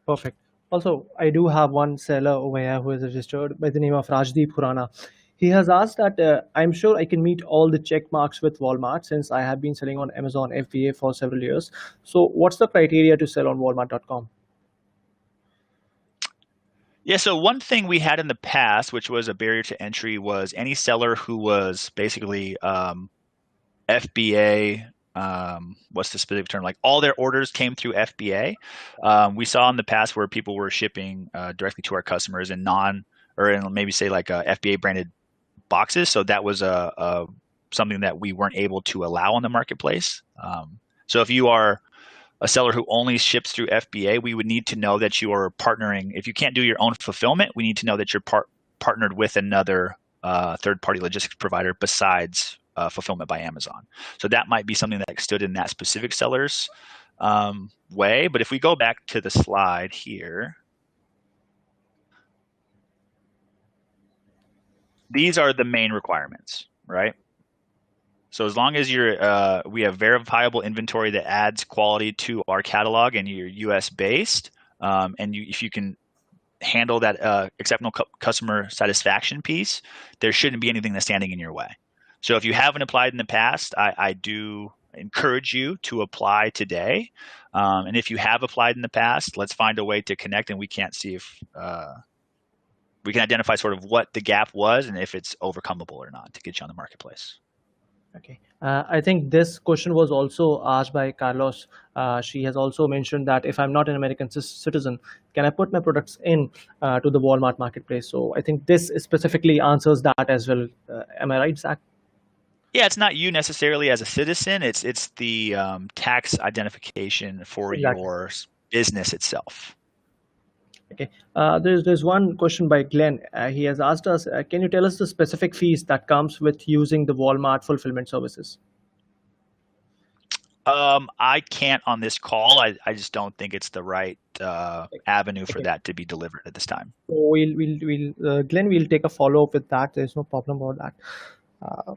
Perfect. Also, I do have one seller over here who is registered by the name of Rajdeep Khurana. He has asked that I'm sure I can meet all the check marks with Walmart since I have been selling on Amazon FBA for several years. So what's the criteria to sell on Walmart.com? Yeah, so one thing we had in the past, which was a barrier to entry, was any seller who was basically FBA, what's the specific term? Like all their orders came through FBA. We saw in the past where people were shipping directly to our customers in maybe say like FBA branded boxes. So that was something that we weren't able to allow on the marketplace. So if you are a seller who only ships through FBA, we would need to know that you are partnering. If you can't do your own fulfillment, we need to know that you're partnered with another third-party logistics provider besides fulfillment by Amazon. So that might be something that stood in that specific seller's way. But if we go back to the slide here, these are the main requirements, right? So as long as we have verifiable inventory that adds quality to our catalog and you're US based, and if you can handle that exceptional customer satisfaction piece, there shouldn't be anything that's standing in your way. So if you haven't applied in the past, I do encourage you to apply today. And if you have applied in the past, let's find a way to connect, and we can't see if we can identify sort of what the gap was and if it's overcomable or not to get you on the marketplace. Okay. I think this question was also asked by Carlos. She has also mentioned that if I'm not an American citizen, can I put my products in to the Walmart marketplace? So I think this specifically answers that as well. Am I right, Zach? Yeah, it's not you necessarily as a citizen. It's the tax identification for Exactly. your business itself. Okay. There's one question by Glenn. He has asked us, can you tell us the specific fees that comes with using the Walmart fulfillment services? I can't on this call. I just don't think it's the right avenue for that to be delivered at this time. So Glenn, we'll take a follow up with that. There's no problem about that.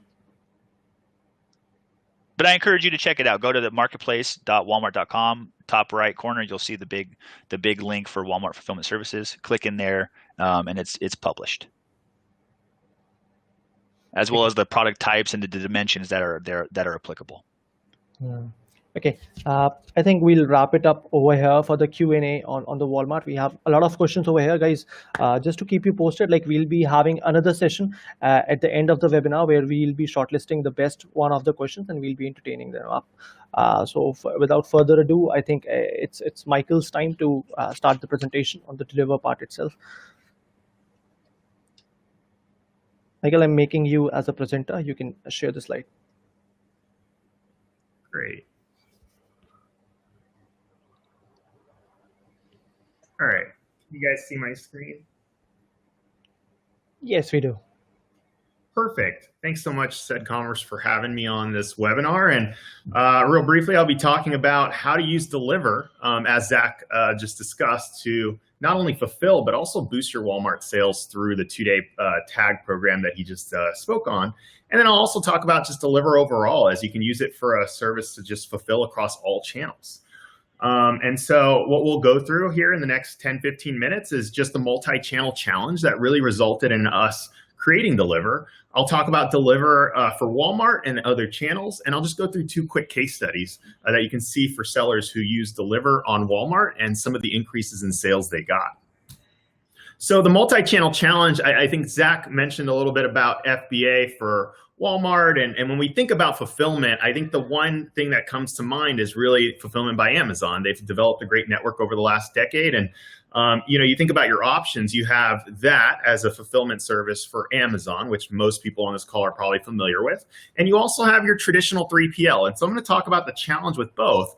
But I encourage you to check it out. Go to the marketplace.walmart.com. Top right corner, you'll see the big link for Walmart Fulfillment Services. Click in there, and it's published, as well as the product types and the dimensions that are applicable. Okay, I think we'll wrap it up over here for the Q&A on the Walmart. We have a lot of questions over here, guys. Just to keep you posted, like we'll be having another session at the end of the webinar where we'll be shortlisting the best one of the questions and we'll be entertaining them up. So without further ado, I think it's Michael's time to start the presentation on the Deliverr part itself. Michael, I'm making you as a presenter. You can share the slide. Great. All right. Can you guys see my screen? Yes, we do. Perfect. Thanks so much, CedCommerce, for having me on this webinar. And real briefly, I'll be talking about how to use Deliverr, as Zach just discussed, to not only fulfill, but also boost your Walmart sales through the 2-day tag program that he just spoke on. And then I'll also talk about just Deliverr overall, as you can use it for a service to just fulfill across all channels. And so what we'll go through here in the next 10-15 minutes is just the multi-channel challenge that really resulted in us creating Deliverr. I'll talk about Deliverr for Walmart and other channels, and I'll just go through 2 quick case studies that you can see for sellers who use Deliverr on Walmart and some of the increases in sales they got. So the multi-channel challenge, I think Zach mentioned a little bit about FBA for Walmart. And when we think about fulfillment, I think the one thing that comes to mind is really fulfillment by Amazon. They've developed a great network over the last decade. And, you think about your options, you have that as a fulfillment service for Amazon, which most people on this call are probably familiar with. And you also have your traditional 3PL. And so I'm going to talk about the challenge with both.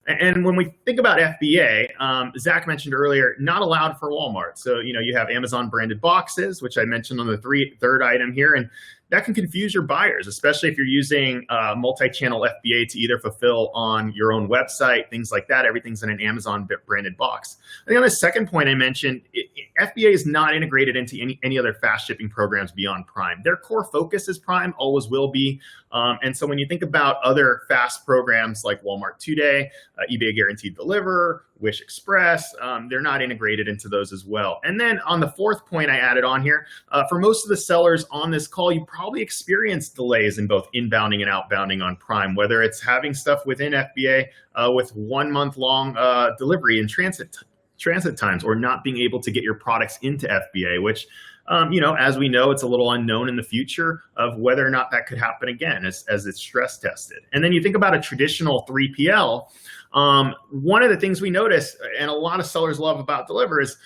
And when we think about FBA, Zach mentioned earlier, not allowed for Walmart. So, you have Amazon branded boxes, which I mentioned on the third item here. And that can confuse your buyers, especially if you're using multi-channel FBA to either fulfill on your own website, things like that. Everything's in an Amazon branded box. I think on the second point I mentioned, FBA is not integrated into any other fast shipping programs beyond Prime. Their core focus is Prime, always will be. And so when you think about other fast programs like Walmart 2-Day, eBay Guaranteed Deliver, Wish Express, they're not integrated into those as well. And then on the fourth point I added on here, for most of the sellers on this call, you probably experienced delays in both inbounding and outbounding on Prime, whether it's having stuff within FBA with 1 month long delivery and transit times, or not being able to get your products into FBA, which as we know, it's a little unknown in the future of whether or not that could happen again as it's stress tested. And then you think about a traditional 3PL, one of the things we notice, and a lot of sellers love about Deliverr, is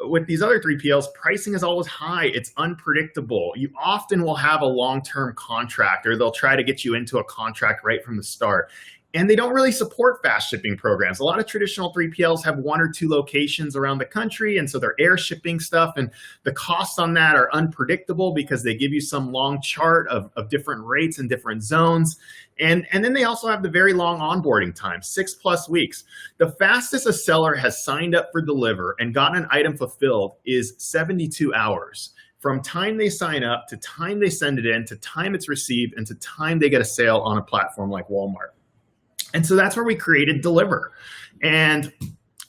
with these other 3PLs, pricing is always high. It's unpredictable. You often will have a long-term contract, or they'll try to get you into a contract right from the start. And they don't really support fast shipping programs. A lot of traditional 3PLs have 1 or 2 locations around the country, and so they're air shipping stuff, and the costs on that are unpredictable because they give you some long chart of different rates in different zones. And then they also have the very long onboarding time, 6+ weeks. The fastest a seller has signed up for Deliverr and gotten an item fulfilled is 72 hours. from time they sign up to time they send it in to time it's received and to time they get a sale on a platform like Walmart. And so that's where we created Deliverr. And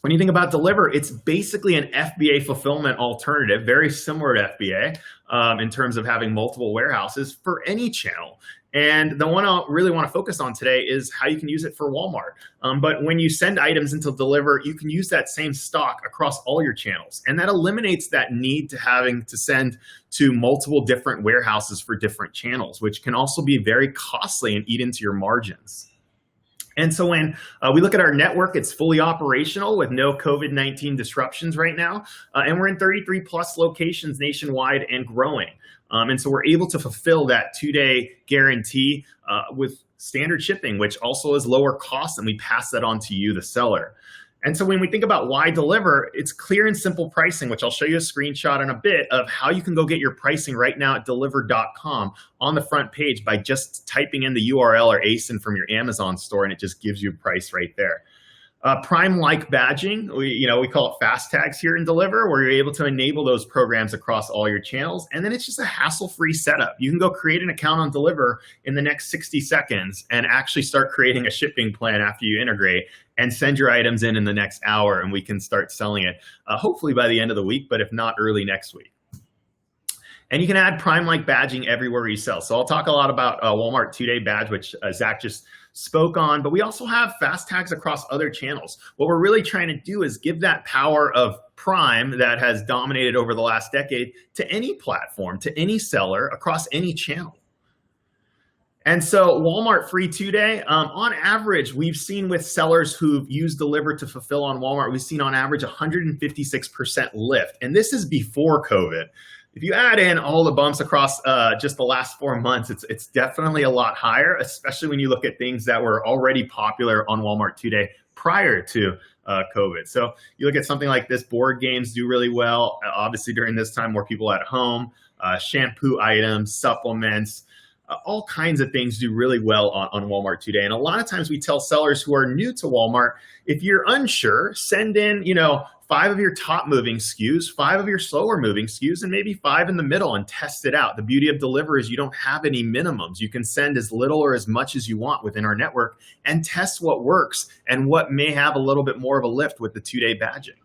when you think about Deliverr, it's basically an FBA fulfillment alternative, very similar to FBA in terms of having multiple warehouses for any channel. And the one I really want to focus on today is how you can use it for Walmart. But when you send items into Deliverr, you can use that same stock across all your channels. And that eliminates that need to having to send to multiple different warehouses for different channels, which can also be very costly and eat into your margins. And so when we look at our network, it's fully operational with no COVID-19 disruptions right now. And we're in 33 plus locations nationwide and growing. And so we're able to fulfill that 2-day guarantee with standard shipping, which also is lower cost, and we pass that on to you, the seller. And so when we think about why Deliverr, it's clear and simple pricing, which I'll show you a screenshot in a bit of how you can go get your pricing right now at Deliverr.com on the front page by just typing in the URL or ASIN from your Amazon store, and it just gives you a price right there. Prime-like badging, we call it fast tags here in Deliverr, where you're able to enable those programs across all your channels. And then it's just a hassle-free setup. You can go create an account on Deliverr in the next 60 seconds and actually start creating a shipping plan after you integrate and send your items in the next hour, and we can start selling it hopefully by the end of the week, but if not, early next week. And you can add Prime-like badging everywhere you sell. So I'll talk a lot about Walmart 2-day badge, which Zach just spoke on, but we also have fast tags across other channels. What we're really trying to do is give that power of Prime that has dominated over the last decade to any platform, to any seller across any channel. And so Walmart free 2-day, on average, we've seen with sellers who've used Deliverr to fulfill on Walmart, we've seen on average 156% lift. And this is before COVID. If you add in all the bumps across just the last 4 months, it's definitely a lot higher, especially when you look at things that were already popular on Walmart 2-day prior to COVID. So you look at something like this, board games do really well. Obviously during this time, more people at home, shampoo items, supplements, all kinds of things do really well on Walmart 2-day. And a lot of times we tell sellers who are new to Walmart, if you're unsure, send in, 5 of your top moving SKUs, 5 of your slower moving SKUs, and maybe 5 in the middle and test it out. The beauty of Deliverr is you don't have any minimums. You can send as little or as much as you want within our network and test what works and what may have a little bit more of a lift with the 2-day badging.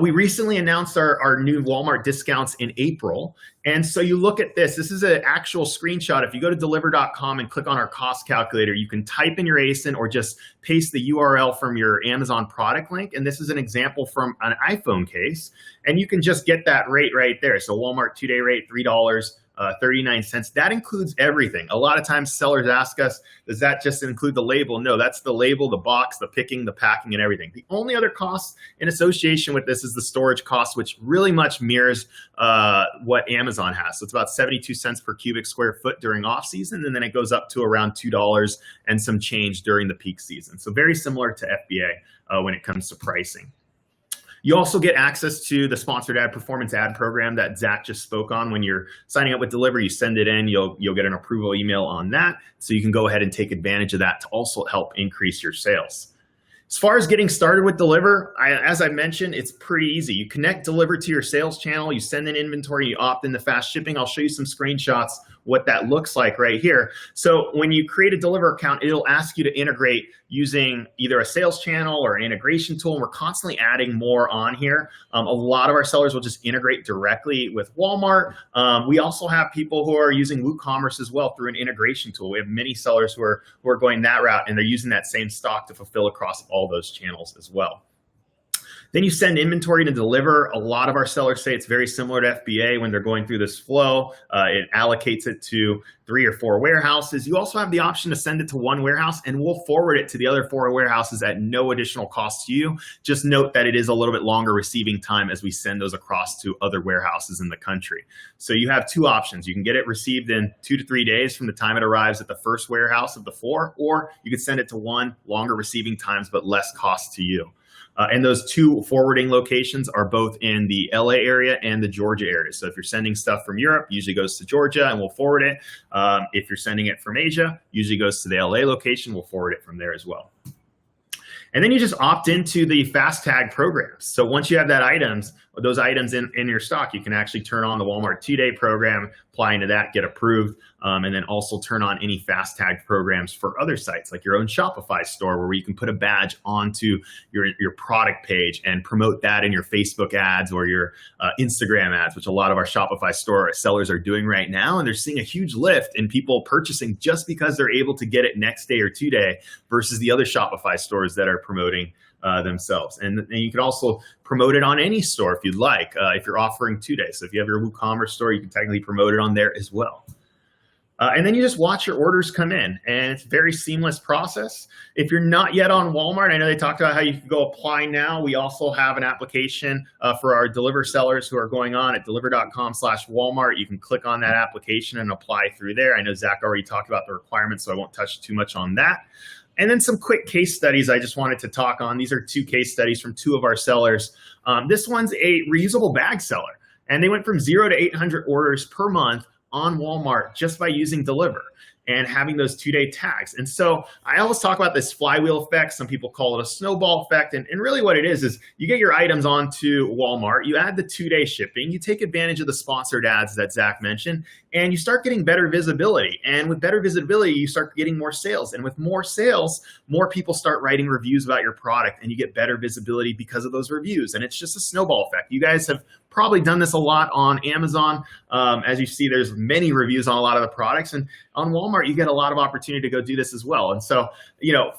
We recently announced our new Walmart discounts in April. And so you look at this is an actual screenshot. If you go to Deliverr.com and click on our cost calculator, you can type in your ASIN or just paste the URL from your Amazon product link. And this is an example from an iPhone case. And you can just get that rate right there. So Walmart 2-day rate, $3.39. That includes everything. A lot of times sellers ask us, does that just include the label? No, that's the label, the box, the picking, the packing, and everything. The only other cost in association with this is the storage cost, which really much mirrors what Amazon has. So it's about 72 cents per cubic square foot during off season, and then it goes up to around $2 and some change during the peak season. So very similar to FBA when it comes to pricing. You also get access to the sponsored ad performance ad program that Zach just spoke on. When you're signing up with Deliverr, you send it in, you'll get an approval email on that. So you can go ahead and take advantage of that to also help increase your sales. As far as getting started with Deliverr, as I mentioned, it's pretty easy. You connect Deliverr to your sales channel, you send in inventory, you opt into fast shipping. I'll show you some screenshots what that looks like right here. So when you create a Deliverr account, it'll ask you to integrate using either a sales channel or an integration tool. And we're constantly adding more on here. A lot of our sellers will just integrate directly with Walmart. We also have people who are using WooCommerce as well through an integration tool. We have many sellers who are going that route, and they're using that same stock to fulfill across all those channels as well. Then you send inventory to Deliverr. A lot of our sellers say it's very similar to FBA when they're going through this flow. It allocates it to 3 or 4 warehouses. You also have the option to send it to one warehouse, and we'll forward it to the other 4 warehouses at no additional cost to you. Just note that it is a little bit longer receiving time as we send those across to other warehouses in the country. So you have 2 options. You can get it received in 2 to 3 days from the time it arrives at the first warehouse of the 4, or you could send it to one, longer receiving times, but less cost to you. And those 2 forwarding locations are both in the LA area and the Georgia area. So if you're sending stuff from Europe, usually goes to Georgia and we'll forward it. If you're sending it from Asia, usually goes to the LA location. We'll forward it from there as well. And then you just opt into the fast tag programs. So once you have that items, those items in your stock, you can actually turn on the Walmart 2-day program, apply into that, get approved, and then also turn on any fast tagged programs for other sites like your own Shopify store, where you can put a badge onto your product page and promote that in your Facebook ads or your Instagram ads, which a lot of our Shopify store sellers are doing right now. And they're seeing a huge lift in people purchasing just because they're able to get it next day or 2-day versus the other Shopify stores that are promoting themselves. And you can also promote it on any store if you'd like, if you're offering 2 days. So if you have your WooCommerce store, you can technically promote it on there as well. And then you just watch your orders come in, and it's a very seamless process. If you're not yet on Walmart, I know they talked about how you can go apply now. We also have an application for our Deliverr sellers who are going on at deliverr.com/Walmart. You can click on that application and apply through there. I know Zach already talked about the requirements, so I won't touch too much on that. And then some quick case studies I just wanted to talk on. These are 2 case studies from 2 of our sellers. This one's a reusable bag seller, and they went from 0 to 800 orders per month on Walmart just by using Deliverr and having those 2-day tags. And so I always talk about this flywheel effect. Some people call it a snowball effect. And really what it is you get your items onto Walmart, you add the 2-day shipping, you take advantage of the sponsored ads that Zach mentioned, and you start getting better visibility. And with better visibility, you start getting more sales. And with more sales, more people start writing reviews about your product, and you get better visibility because of those reviews. And it's just a snowball effect. You guys have probably done this a lot on Amazon. As you see, there's many reviews on a lot of the products, and on Walmart, you get a lot of opportunity to go do this as well. And so,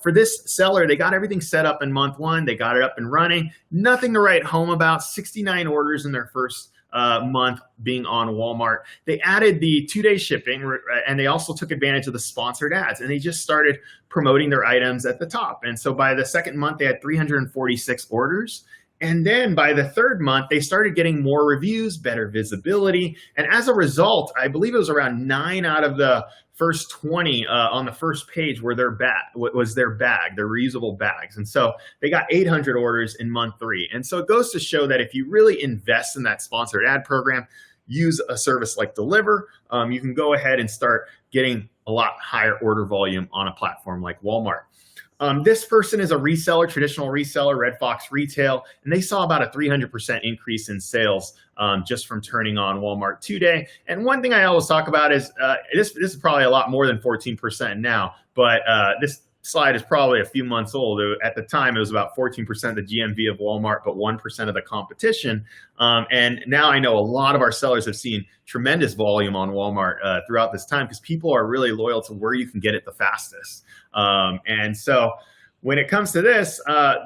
for this seller, they got everything set up in month 1. They got it up and running. Nothing to write home about. 69 orders in their first month being on Walmart. They added the 2-day shipping, and they also took advantage of the sponsored ads, and they just started promoting their items at the top. And so by the second month, they had 346 orders. And then by the third month, they started getting more reviews, better visibility. And as a result, I believe it was around 9 out of the first 20 on the first page were their reusable bags. And so they got 800 orders in month 3. And so it goes to show that if you really invest in that sponsored ad program, use a service like Deliverr, you can go ahead and start getting a lot higher order volume on a platform like Walmart. This person is a reseller, traditional reseller, Red Fox Retail, and they saw about a 300% increase in sales just from turning on Walmart 2-day. And one thing I always talk about is this is probably a lot more than 14% now, but this slide is probably a few months old. At the time, it was about 14% of the GMV of Walmart, but 1% of the competition. And now I know a lot of our sellers have seen tremendous volume on Walmart throughout this time because people are really loyal to where you can get it the fastest. And so when it comes to this,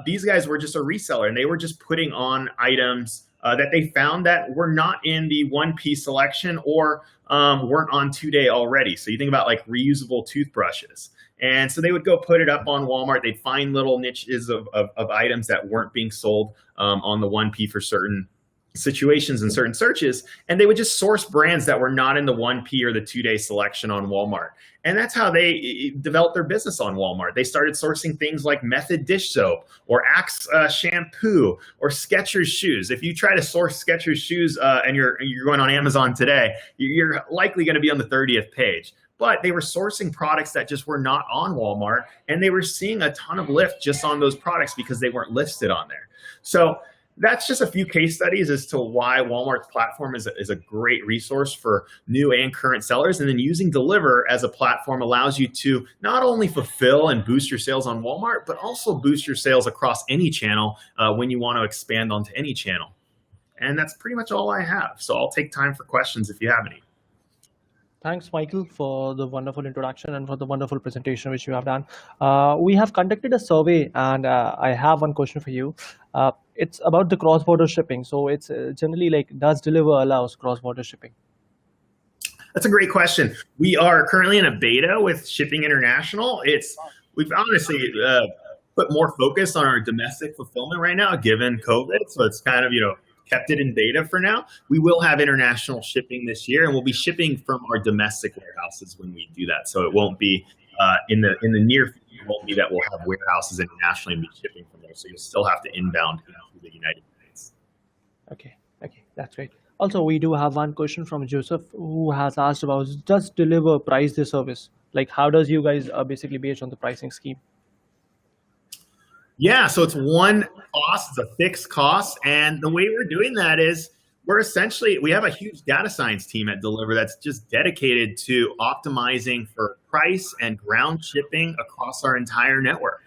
these guys were just a reseller, and they were just putting on items that they found that were not in the 1P selection or weren't on 2-day already. So you think about like reusable toothbrushes. And so they would go put it up on Walmart. They'd find little niches of items that weren't being sold on the 1P for certain situations and certain searches, and they would just source brands that were not in the 1P or the 2-day selection on Walmart. And that's how they developed their business on Walmart. They started sourcing things like Method dish soap or Axe shampoo or Skechers shoes. If you try to source Skechers shoes and you're going on Amazon today, you're likely going to be on the 30th page. But they were sourcing products that just were not on Walmart, and they were seeing a ton of lift just on those products because they weren't listed on there. So that's just a few case studies as to why Walmart's platform is a great resource for new and current sellers. And then using Deliverr as a platform allows you to not only fulfill and boost your sales on Walmart, but also boost your sales across any channel when you want to expand onto any channel. And that's pretty much all I have. So I'll take time for questions if you have any. Thanks, Michael, for the wonderful introduction and for the wonderful presentation which you have done. We have conducted a survey, and I have one question for you. It's about the cross-border shipping. So it's generally like, does Deliverr allows cross-border shipping? That's a great question. We are currently in a beta with Shipping International. We've honestly put more focus on our domestic fulfillment right now, given COVID. So it's kind of, kept it in beta for now. We will have international shipping this year, and we'll be shipping from our domestic warehouses when we do that. So it won't be in the near future. It won't be that we'll have warehouses internationally and be shipping from there. So you'll still have to inbound through the United States. Okay, that's great. Also, we do have one question from Joseph, who has asked about, does Deliverr price the service? Like, how does you guys basically based on the pricing scheme? Yeah, so it's one cost, it's a fixed cost. And the way we're doing that is we have a huge data science team at Deliverr that's just dedicated to optimizing for price and ground shipping across our entire network.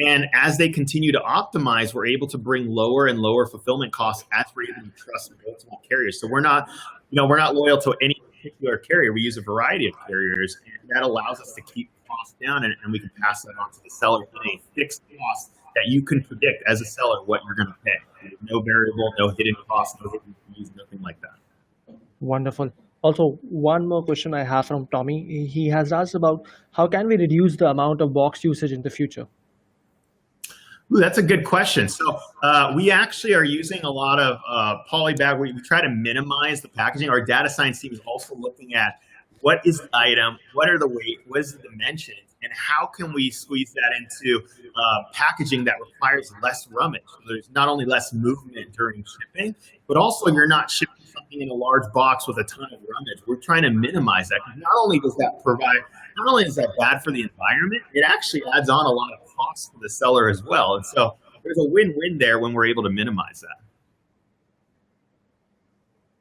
And as they continue to optimize, we're able to bring lower and lower fulfillment costs as we're able to trust multiple carriers. So we're not loyal to any particular carrier. We use a variety of carriers, and that allows us to keep costs down, and we can pass that on to the seller in a fixed cost that you can predict as a seller what you're going to pay. There's no variable, no hidden costs, no hidden fees, nothing like that. Wonderful. Also, one more question I have from Tommy. He has asked about how can we reduce the amount of box usage in the future? Ooh, that's a good question. So we actually are using a lot of polybag. We try to minimize the packaging. Our data science team is also looking at what is the item, what are the weight, what is the dimensions, and how can we squeeze that into packaging that requires less rummage. So there's not only less movement during shipping, but also you're not shipping something in a large box with a ton of rummage. We're trying to minimize that. Not only is that bad for the environment, it actually adds on a lot of cost to the seller as well. And so there's a win-win there when we're able to minimize that.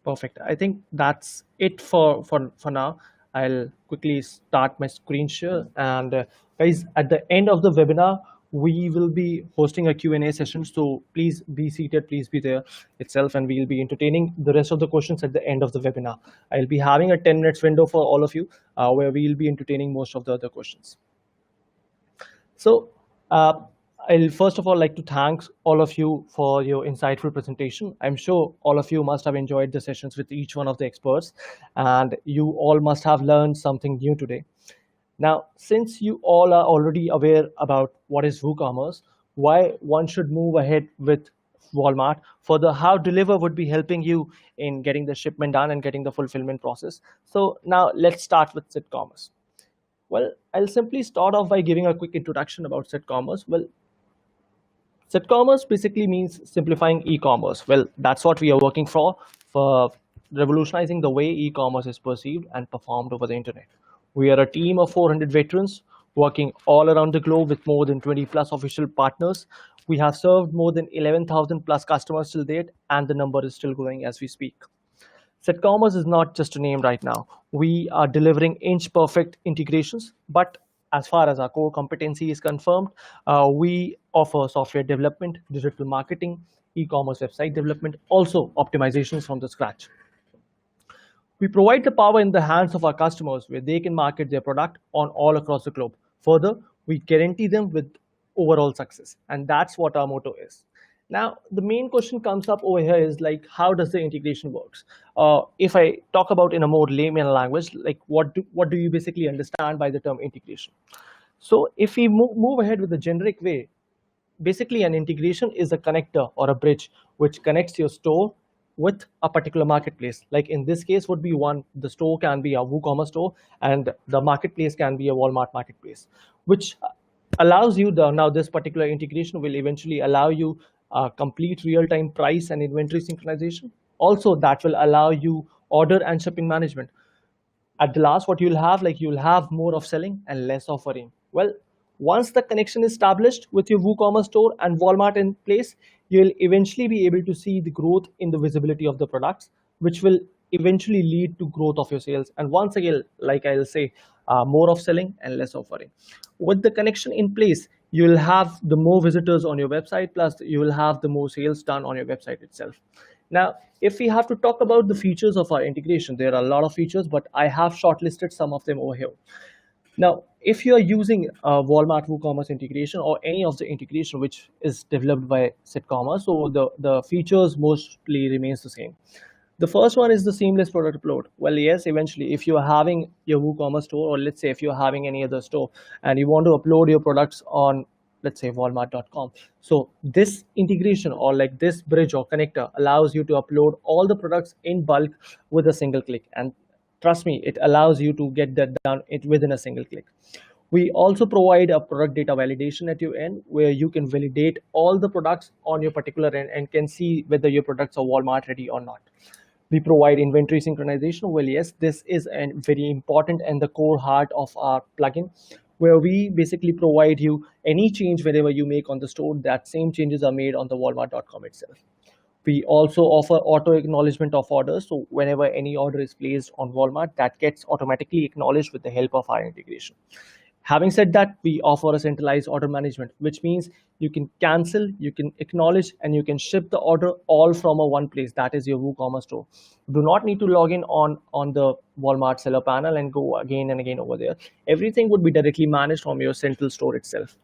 Perfect. I think that's it for now. I'll quickly start my screen share. And guys, at the end of the webinar, we will be hosting a Q&A session. So please be seated, please be there itself, and we'll be entertaining the rest of the questions at the end of the webinar. I'll be having a 10 minutes window for all of you where we'll be entertaining most of the other questions. So I'll first of all like to thank all of you for your insightful presentation. I'm sure all of you must have enjoyed the sessions with each one of the experts, and you all must have learned something new today. Now, since you all are already aware about what is WooCommerce, why one should move ahead with Walmart, further how Deliverr would be helping you in getting the shipment done and getting the fulfillment process. So now let's start with CedCommerce. Well, I'll simply start off by giving a quick introduction about CedCommerce. Well, CedCommerce basically means simplifying e-commerce. Well, that's what we are working for revolutionizing the way e-commerce is perceived and performed over the internet. We are a team of 400 veterans working all around the globe with more than 20 plus official partners. We have served more than 11,000 plus customers till date, and the number is still growing as we speak. CedCommerce is not just a name right now. We are delivering inch-perfect integrations, but as far as our core competency is confirmed, we offer software development, digital marketing, e-commerce website development, also optimizations from the scratch. We provide the power in the hands of our customers where they can market their product on all across the globe. Further, we guarantee them with overall success, and that's what our motto is. Now, the main question comes up over here is like, how does the integration works? If I talk about in a more layman language, like what do you basically understand by the term integration? So if we move ahead with the generic way, basically an integration is a connector or a bridge which connects your store with a particular marketplace. Like in this case would be the store can be a WooCommerce store and the marketplace can be a Walmart marketplace, which allows you now this particular integration will eventually allow you complete real-time price and inventory synchronization. Also, that will allow you order and shipping management. At the last, what you'll have more of selling and less offering. Well, once the connection is established with your WooCommerce store and Walmart in place, you'll eventually be able to see the growth in the visibility of the products, which will eventually lead to growth of your sales. And once again, like I'll say, more of selling and less offering. With the connection in place, you'll have the more visitors on your website, plus you will have the more sales done on your website itself. Now, if we have to talk about the features of our integration, there are a lot of features, but I have shortlisted some of them over here. Now, if you are using Walmart WooCommerce integration or any of the integration which is developed by CedCommerce, so the features mostly remains the same. The first one is the seamless product upload. Well, yes, eventually, if you're having your WooCommerce store, or let's say if you're having any other store and you want to upload your products on, let's say, walmart.com. So this integration or like this bridge or connector allows you to upload all the products in bulk with a single click. And trust me, it allows you to get that done within a single click. We also provide a product data validation at your end where you can validate all the products on your particular end and can see whether your products are Walmart ready or not. We provide inventory synchronization. Well, yes, this is a very important and the core heart of our plugin. where we basically provide you any change whenever you make on the store, that same changes are made on the Walmart.com itself. We also offer auto acknowledgement of orders. So whenever any order is placed on Walmart, that gets automatically acknowledged with the help of our integration. Having said that, we offer a centralized order management, which means you can cancel, you can acknowledge, and you can ship the order all from a one place. That is your WooCommerce store. You do not need to log in on the Walmart seller panel and go again and again over there. Everything would be directly managed from your central store itself.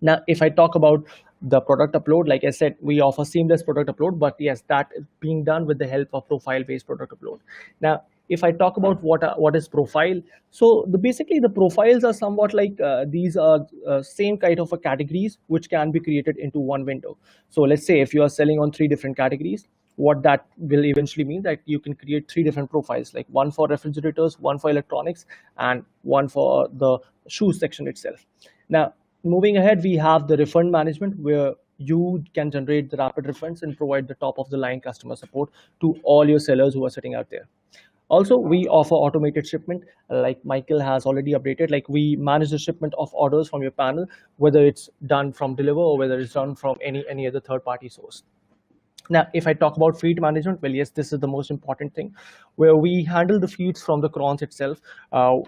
Now, if I talk about the product upload, like I said, we offer seamless product upload, but yes, that is being done with the help of profile-based product upload. Now, if I talk about what is profile, so basically the profiles are somewhat like these are same kind of a categories which can be created into one window. So let's say if you are selling on 3 different categories, what that will eventually mean that you can create 3 different profiles, like one for refrigerators, one for electronics, and one for the shoes section itself. Now, moving ahead, we have the refund management, where you can generate the rapid refunds and provide the top of the line customer support to all your sellers who are sitting out there. Also, we offer automated shipment, like Michael has already updated. Like, we manage the shipment of orders from your panel, whether it's done from Deliverr or whether it's done from any other third-party source. Now, if I talk about feed management, well, yes, this is the most important thing, where we handle the feeds from the cron itself.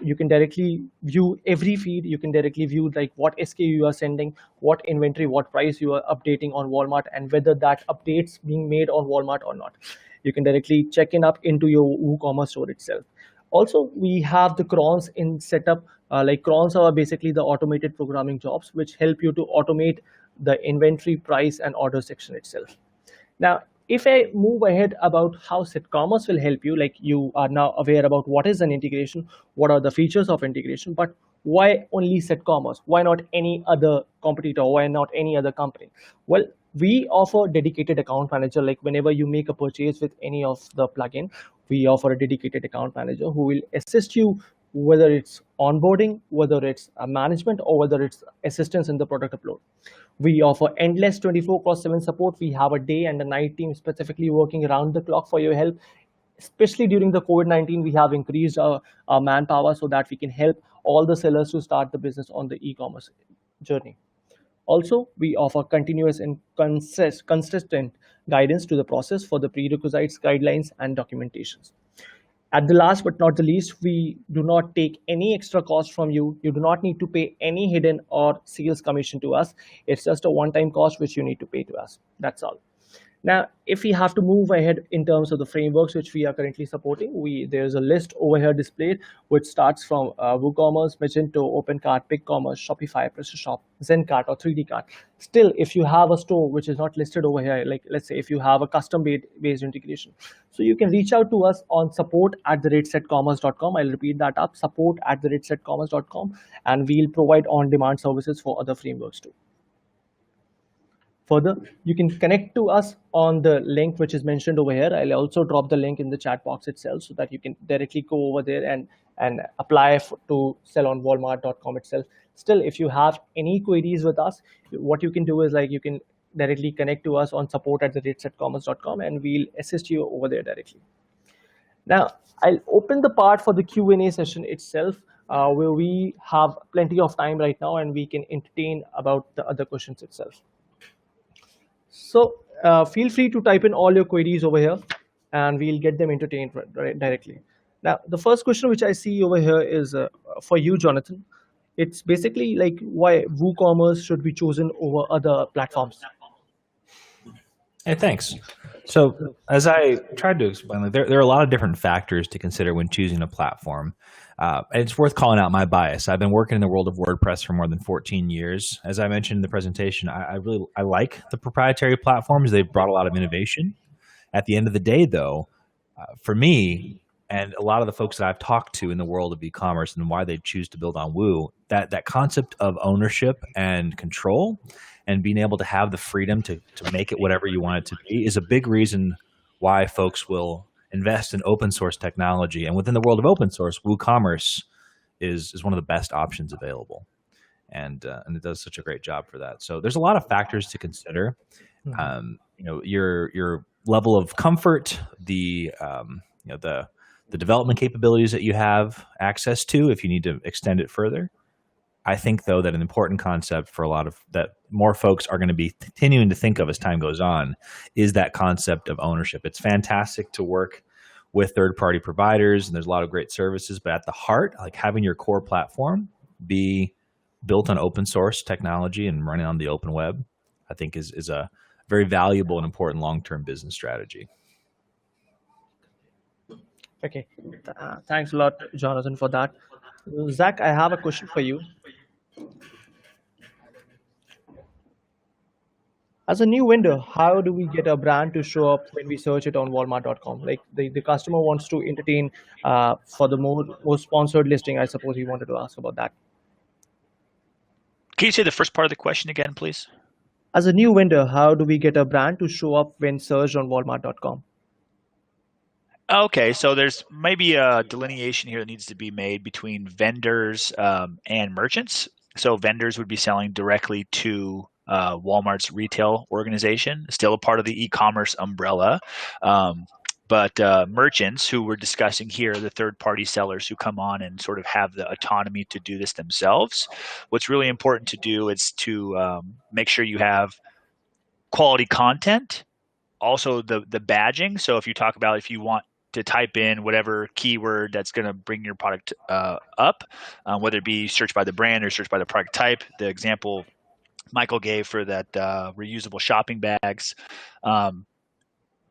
You can directly view every feed. You can directly view like what SKU you are sending, what inventory, what price you are updating on Walmart, and whether that update's being made on Walmart or not. You can directly check in up into your WooCommerce store itself. Also, we have the crons in setup. Like, crons are basically the automated programming jobs which help you to automate the inventory, price, and order section itself. Now, if I move ahead about how CedCommerce will help you, like, you are now aware about what is an integration, what are the features of integration, but why only CedCommerce? Why not any other competitor? Why not any other company? Well, we offer dedicated account manager. Like, whenever you make a purchase with any of the plugin, we offer a dedicated account manager who will assist you, whether it's onboarding, whether it's management, or whether it's assistance in the product upload. We offer endless 24/7 support. We have a day and a night team specifically working around the clock for your help. Especially during the COVID-19, we have increased our manpower so that we can help all the sellers to start the business on the e-commerce journey. Also, we offer continuous and consistent guidance to the process for the prerequisites, guidelines, and documentations. At the last but not the least, we do not take any extra cost from you. You do not need to pay any hidden or sales commission to us. It's just a one-time cost which you need to pay to us. That's all. Now, if we have to move ahead in terms of the frameworks which we are currently supporting, there's a list over here displayed which starts from WooCommerce, Magento, OpenCart, BigCommerce, Shopify, PrestaShop, ZenCart, or 3D Cart. Still, if you have a store which is not listed over here, like let's say if you have a custom-based integration, so you can reach out to us on support@cedcommerce.com. I'll repeat that up, support@cedcommerce.com, and we'll provide on-demand services for other frameworks too. Further, you can connect to us on the link which is mentioned over here. I'll also drop the link in the chat box itself so that you can directly go over there and apply to sell on Walmart.com itself. Still, if you have any queries with us, what you can do is, like, you can directly connect to us on support@cedcommerce.com, and we'll assist you over there directly. Now, I'll open the part for the Q&A session itself, where we have plenty of time right now and we can entertain about the other questions itself. So feel free to type in all your queries over here and we'll get them entertained directly. Now, the first question which I see over here is for you, Jonathan. It's basically like, why WooCommerce should be chosen over other platforms? Hey, thanks. So as I tried to explain, like, there are a lot of different factors to consider when choosing a platform. And it's worth calling out my bias. I've been working in the world of WordPress for more than 14 years. As I mentioned in the presentation, I like the proprietary platforms. They've brought a lot of innovation. At the end of the day, though, for me and a lot of the folks that I've talked to in the world of e-commerce and why they choose to build on Woo, that concept of ownership and control and being able to have the freedom to make it whatever you want it to be is a big reason why folks will invest in open source technology. And within the world of open source, WooCommerce is one of the best options available. And it does such a great job for that. So there's a lot of factors to consider. Your level of comfort, the development capabilities that you have access to if you need to extend it further. I think, though, that an important concept for a lot of that more folks are going to be continuing to think of as time goes on is that concept of ownership. It's fantastic to work with third-party providers, and there's a lot of great services, but at the heart, like having your core platform be built on open source technology and running on the open web, I think is a very valuable and important long-term business strategy. Okay, thanks a lot, Jonathan, for that. Zach, I have a question for you. As a new vendor, how do we get a brand to show up when we search it on Walmart.com? Like the customer wants to entertain for the more sponsored listing. I suppose he wanted to ask about that. Can you say the first part of the question again, please? As a new vendor, how do we get a brand to show up when searched on Walmart.com? Okay, so there's maybe a delineation here that needs to be made between vendors and merchants. So vendors would be selling directly to Walmart's retail organization, still a part of the e-commerce umbrella. But merchants who we're discussing here, the third-party sellers who come on and sort of have the autonomy to do this themselves. What's really important to do is to make sure you have quality content, also the badging. So if you talk about if you want to type in whatever keyword that's going to bring your product up, whether it be search by the brand or search by the product type. The example Michael gave for that reusable shopping bags,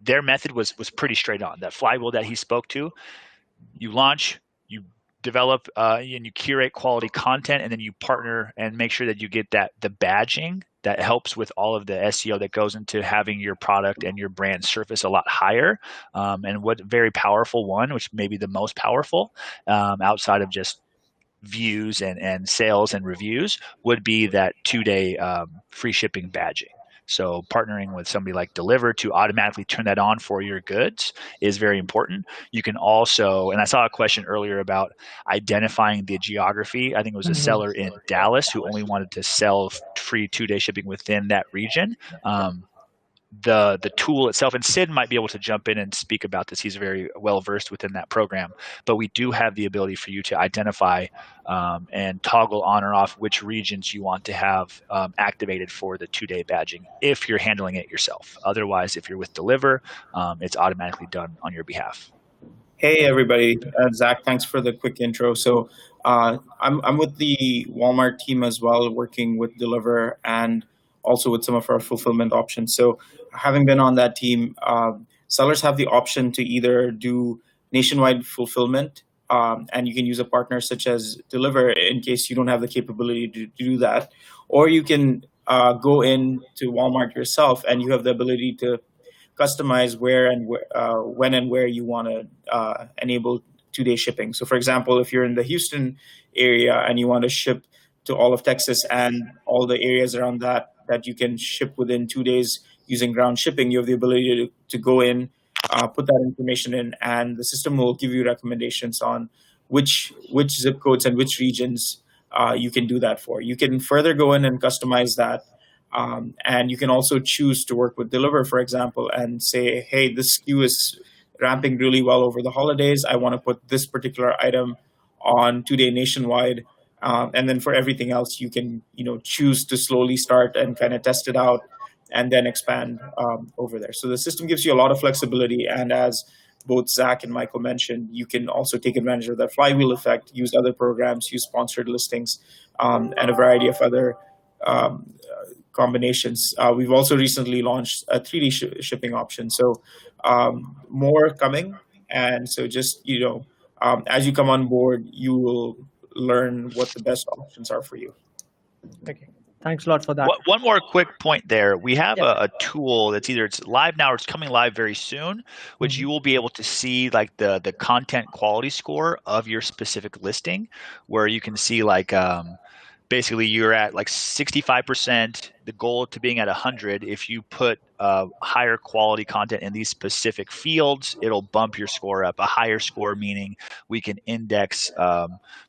their method was pretty straight on. That flywheel that he spoke to, you launch, you develop and you curate quality content, and then you partner and make sure that you get the badging that helps with all of the SEO that goes into having your product and your brand surface a lot higher. And what very powerful one, which may be the most powerful outside of just views and sales and reviews, would be that 2-day free shipping badging. So partnering with somebody like Deliverr to automatically turn that on for your goods is very important. You can also, and I saw a question earlier about identifying the geography. I think it was a seller in Dallas who only wanted to sell free 2-day shipping within that region. The tool itself, and Sid might be able to jump in and speak about this. He's very well versed within that program, but we do have the ability for you to identify and toggle on or off which regions you want to have activated for the 2-day badging if you're handling it yourself. Otherwise, if you're with Deliverr, it's automatically done on your behalf. Hey everybody, Zach, thanks for the quick intro. So I'm with the Walmart team as well, working with Deliverr and also with some of our fulfillment options. So having been on that team, sellers have the option to either do nationwide fulfillment, and you can use a partner such as Deliverr in case you don't have the capability to do that, or you can go in to Walmart yourself and you have the ability to customize where and when and where you want to enable 2-day shipping. So for example, if you're in the Houston area and you want to ship to all of Texas and all the areas around that you can ship within 2 days using ground shipping, you have the ability to go in, put that information in, and the system will give you recommendations on which zip codes and which regions you can do that for. You can further go in and customize that. And you can also choose to work with Deliverr, for example, and say, hey, this SKU is ramping really well over the holidays. I want to put this particular item on 2-day nationwide. And then for everything else, you can choose to slowly start and kind of test it out and then expand over there. So the system gives you a lot of flexibility. And as both Zach and Michael mentioned, you can also take advantage of that flywheel effect, use other programs, use sponsored listings, and a variety of other combinations. We've also recently launched a 3D shipping option. So more coming. And so just, as you come on board, you will learn what the best options are for you. Okay. Thanks a lot for that. One more quick point there. We have a tool that's either it's live now or it's coming live very soon, which you will be able to see like the content quality score of your specific listing, where you can see like basically you're at like 65%, the goal to being at 100. If you put higher quality content in these specific fields, it'll bump your score up. A higher score meaning we can index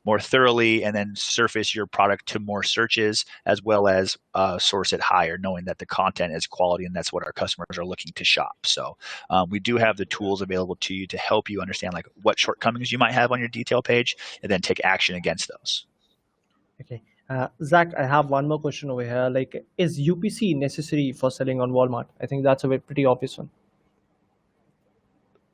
more thoroughly and then surface your product to more searches, as well as source it higher, knowing that the content is quality and that's what our customers are looking to shop. So we do have the tools available to you to help you understand like what shortcomings you might have on your detail page and then take action against those. Okay. Zach, I have one more question over here. Like, is UPC necessary for selling on Walmart? I think that's a pretty obvious one.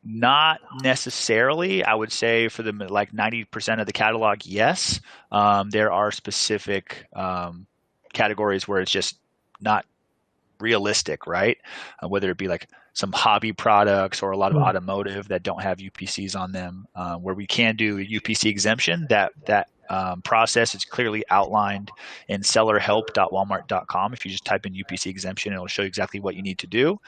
Not necessarily. I would say for the like 90% of the catalog, yes. There are specific categories where it's just not realistic, right? Whether it be like some hobby products or a lot of automotive that don't have UPCs on them, where we can do UPC exemption. That process is clearly outlined in sellerhelp.walmart.com. If you just type in UPC exemption, it'll show you exactly what you need to do.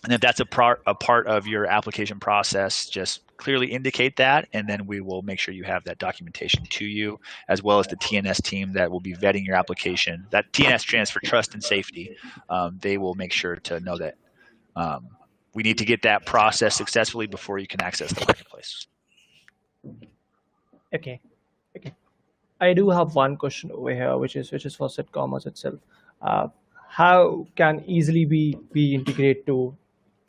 And if that's a part of your application process, just clearly indicate that, and then we will make sure you have that documentation to you, as well as the TNS team that will be vetting your application. That TNS stands for Trust and Safety. They will make sure to know that we need to get that process successfully before you can access the marketplace. Okay. I do have one question over here, which is for CedCommerce itself. How can easily be integrated to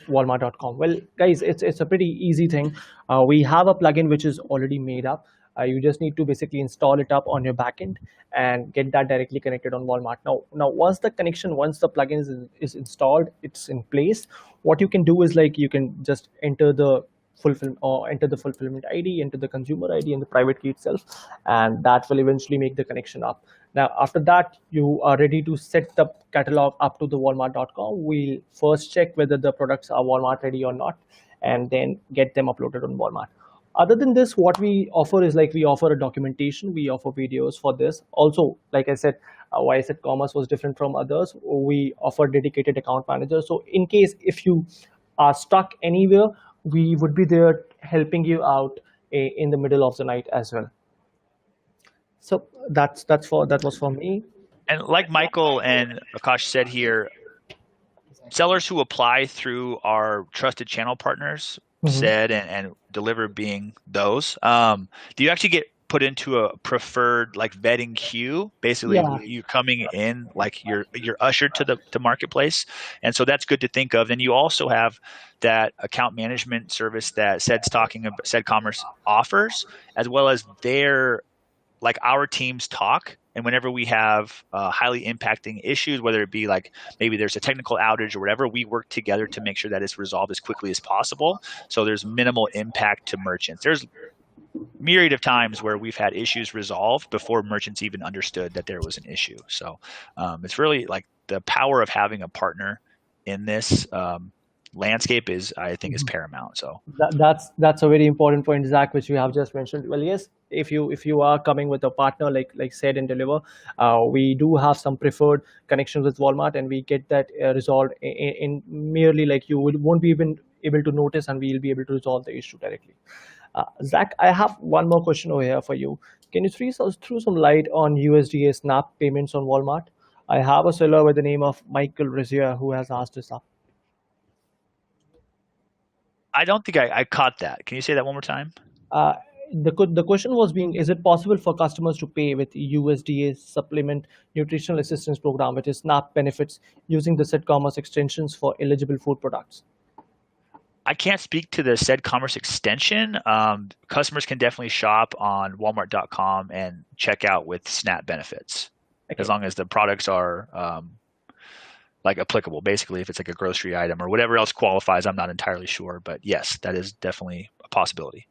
Walmart.com? Well, guys, it's a pretty easy thing. We have a plugin which is already made up. You just need to basically install it up on your backend and get that directly connected on Walmart. Now, once the plugin is installed, it's in place. What you can do is like you can just enter the fulfillment ID, enter the consumer ID and the private key itself, and that will eventually make the connection up. Now, after that, you are ready to set the catalog up to the Walmart.com. We'll first check whether the products are Walmart ready or not, and then get them uploaded on Walmart. Other than this, what we offer is like we offer a documentation, we offer videos for this. Also, like I said, why I said commerce was different from others, we offer dedicated account managers. So in case if you are stuck anywhere, we would be there helping you out in the middle of the night as well. So that was for me. And like Michael and Akash said here, sellers who apply through our trusted channel partners, Ced and Deliverr being those, do you actually get put into a preferred like vetting queue? Basically, you coming in like you're ushered to the marketplace, and so that's good to think of. And you also have that account management service that CedCommerce offers, as well as their like our teams talk. And whenever we have highly impacting issues, whether it be like maybe there's a technical outage or whatever, we work together to make sure that it's resolved as quickly as possible. So there's minimal impact to merchants. There's myriad of times where we've had issues resolved before merchants even understood that there was an issue. So it's really like the power of having a partner in this landscape is, I think, is paramount. So that's a very important point, Zach, which you have just mentioned. Well, yes, if you are coming with a partner like Ced and Deliverr, we do have some preferred connections with Walmart, and we get that resolved in merely like you won't be even able to notice, and we'll be able to resolve the issue directly. Zach, I have one more question over here for you. Can you throw some light on USDA SNAP payments on Walmart? I have a seller by the name of Michael Rizia who has asked this up. I don't think I caught that. Can you say that one more time? The question was being, is it possible for customers to pay with USDA Supplement Nutritional Assistance Program, which is SNAP benefits, using the CedCommerce extensions for eligible food products? I can't speak to the CedCommerce extension. Customers can definitely shop on Walmart.com and check out with SNAP benefits, as long as the products are like applicable. Basically, if it's like a grocery item or whatever else qualifies, I'm not entirely sure, but yes, that is definitely a possibility.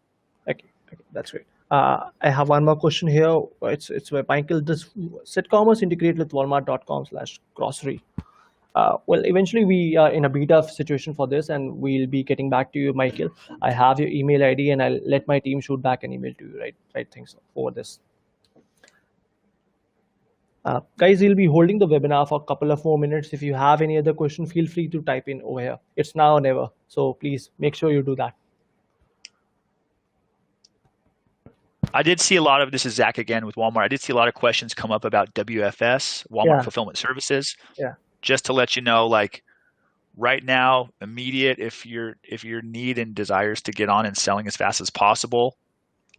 Okay, that's great. I have one more question here. It's where Michael, does CedCommerce integrate with Walmart.com/grocery? Well, eventually we are in a beta situation for this, and we'll be getting back to you, Michael. I have your email ID, and I'll let my team shoot back an email to you, right things over this. Guys, we'll be holding the webinar for a couple of more minutes. If you have any other question, feel free to type in over here. It's now or never, so please make sure you do that. I did see a lot of, this is Zach again with Walmart. I did see a lot of questions come up about WFS, Walmart Fulfillment Services. Yeah. Just to let you know, like right now, immediate, if your need and desires to get on and selling as fast as possible,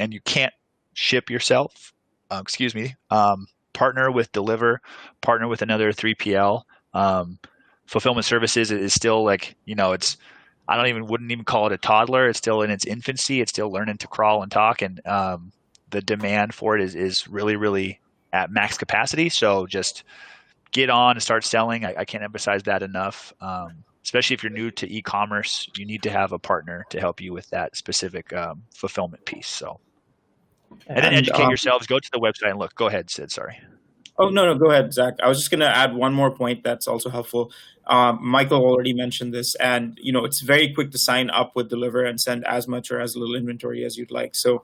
and you can't ship yourself, partner with Deliverr, partner with another 3PL. Fulfillment services is still like, it's, wouldn't even call it a toddler. It's still in its infancy. It's still learning to crawl and talk. And the demand for it is really, really at max capacity. So just get on and start selling. I can't emphasize that enough. Especially if you're new to e-commerce, you need to have a partner to help you with that specific fulfillment piece. So, and then educate yourselves. Go to the website and look. Go ahead, Sid. Sorry. Oh, no, go ahead, Zach. I was just going to add one more point that's also helpful. Michael already mentioned this, and it's very quick to sign up with Deliverr and send as much or as little inventory as you'd like. So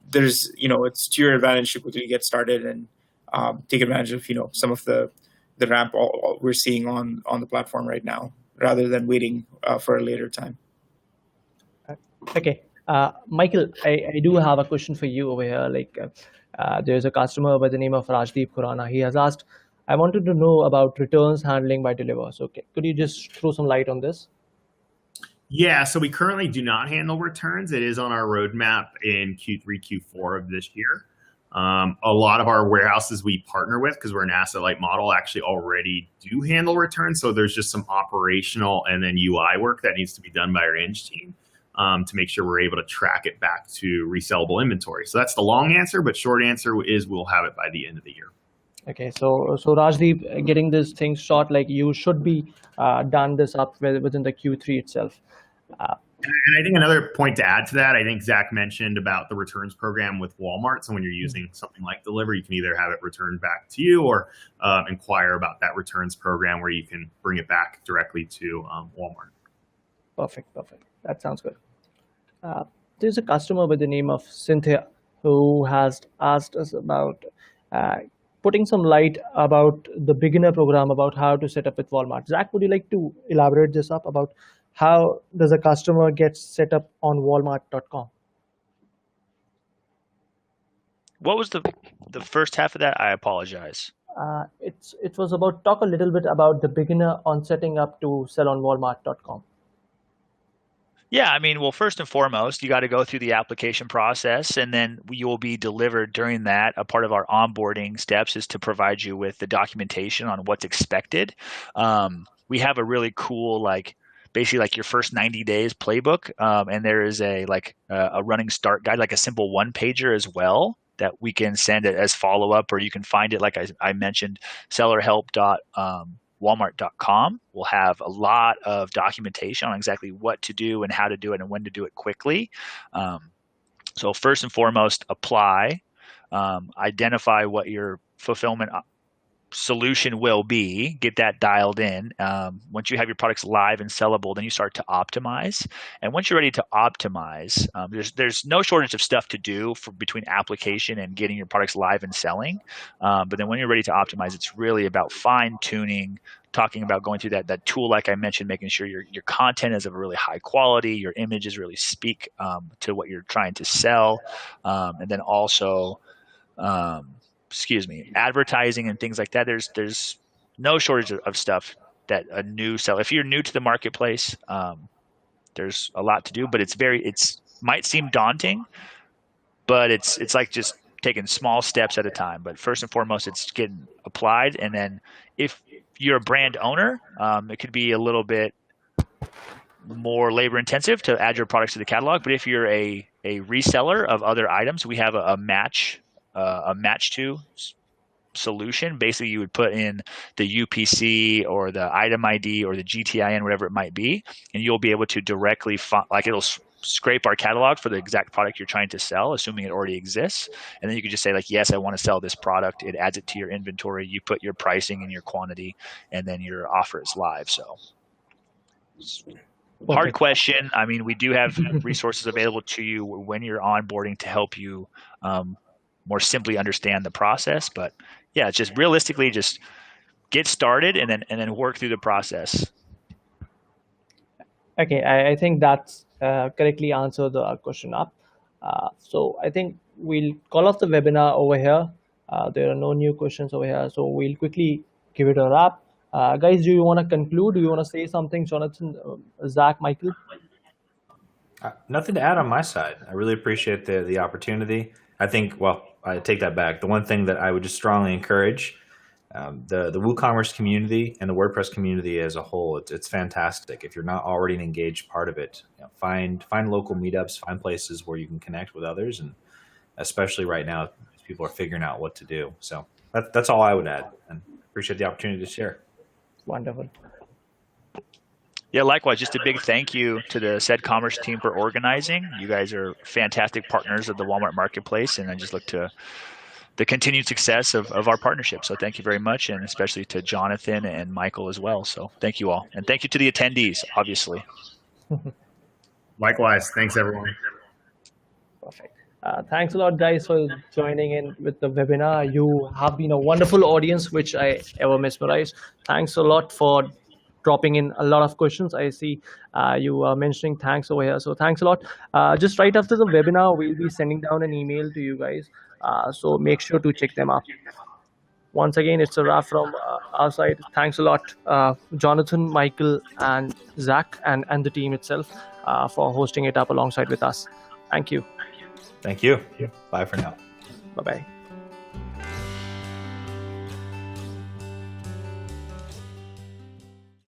there's, it's to your advantage to quickly get started and take advantage of, some of the ramp we're seeing on the platform right now, rather than waiting for a later time. Okay. Michael, I do have a question for you over here. There's a customer by the name of Rajdeep Khurana. He has asked, I wanted to know about returns handling by Deliverr. So could you just throw some light on this? Yeah, so we currently do not handle returns. It is on our roadmap in Q3, Q4 of this year. A lot of our warehouses we partner with, because we're an asset-light model, actually already do handle returns. So there's just some operational and then UI work that needs to be done by our eng team to make sure we're able to track it back to resellable inventory. So that's the long answer, but short answer is we'll have it by the end of the year. Okay, so Rajdeep, getting this thing short, you should be done this up within the Q3 itself. And I think another point to add to that, I think Zach mentioned about the returns program with Walmart. So when you're using something like Deliverr, you can either have it returned back to you or inquire about that returns program where you can bring it back directly to Walmart. Perfect. That sounds good. There's a customer by the name of Cynthia who has asked us about putting some light about the beginner program, about how to set up with Walmart. Zach, would you like to elaborate this up about how does a customer get set up on Walmart.com? What was the first half of that? I apologize. It was about talk a little bit about the beginner on setting up to sell on Walmart.com. Yeah, I mean, well, first and foremost, you got to go through the application process, and then you will be delivered during that. A part of our onboarding steps is to provide you with the documentation on what's expected. We have a really cool, basically your first 90 days playbook, and there is a running start guide, like a simple one-pager as well that we can send it as follow-up, or you can find it, like I mentioned, sellerhelp.walmart.com will have a lot of documentation on exactly what to do and how to do it and when to do it quickly. So first and foremost, apply, identify what your fulfillment solution will be, get that dialed in. Once you have your products live and sellable, then you start to optimize. And once you're ready to optimize, there's no shortage of stuff to do between application and getting your products live and selling. But then when you're ready to optimize, it's really about fine tuning, talking about going through that tool, like I mentioned, making sure your content is of a really high quality, your images really speak to what you're trying to sell, and then also advertising and things like that. There's no shortage of stuff that a new seller, if you're new to the marketplace, there's a lot to do, but it's might seem daunting, but it's like just taking small steps at a time. But first and foremost, it's getting applied. And then if you're a brand owner, it could be a little bit more labor intensive to add your products to the catalog. But if you're a reseller of other items, we have a match to solution. Basically, you would put in the UPC or the item ID or the GTIN, whatever it might be, and you'll be able to directly it'll scrape our catalog for the exact product you're trying to sell, assuming it already exists. And then you can just say yes, I want to sell this product. It adds it to your inventory. You put your pricing and your quantity, and then your offer is live. So hard question. I mean, we do have resources available to you when you're onboarding to help you more simply understand the process. But yeah, it's just realistically just get started and then work through the process. Okay, I think that's correctly answered the question up. So I think we'll call off the webinar over here. There are no new questions over here, so we'll quickly give it a wrap. Guys, do you want to conclude? Do you want to say something, Jonathan, Zach, Michael? Nothing to add on my side. I really appreciate the opportunity. I think, I take that back. The one thing that I would just strongly encourage, the WooCommerce community and the WordPress community as a whole, it's fantastic. If you're not already an engaged part of it, find local meetups, find places where you can connect with others, and especially right now, people are figuring out what to do. So that's all I would add, and appreciate the opportunity to share. Wonderful. Yeah, likewise, just a big thank you to the CedCommerce team for organizing. You guys are fantastic partners of the Walmart Marketplace, and I just look to the continued success of our partnership. So thank you very much, and especially to Jonathan and Michael as well. So thank you all. And thank you to the attendees, obviously. Likewise. Thanks, everyone. Perfect. Thanks a lot, guys, for joining in with the webinar. You have been a wonderful audience, which I ever mesmerized. Thanks a lot for dropping in a lot of questions. I see you are mentioning thanks over here. So thanks a lot. Just right after the webinar, we'll be sending down an email to you guys. So make sure to check them up. Once again, it's a wrap from our side. Thanks a lot, Jonathan, Michael, and Zach, and the team itself for hosting it up alongside with us. Thank you. Thank you. Bye for now. Bye-bye.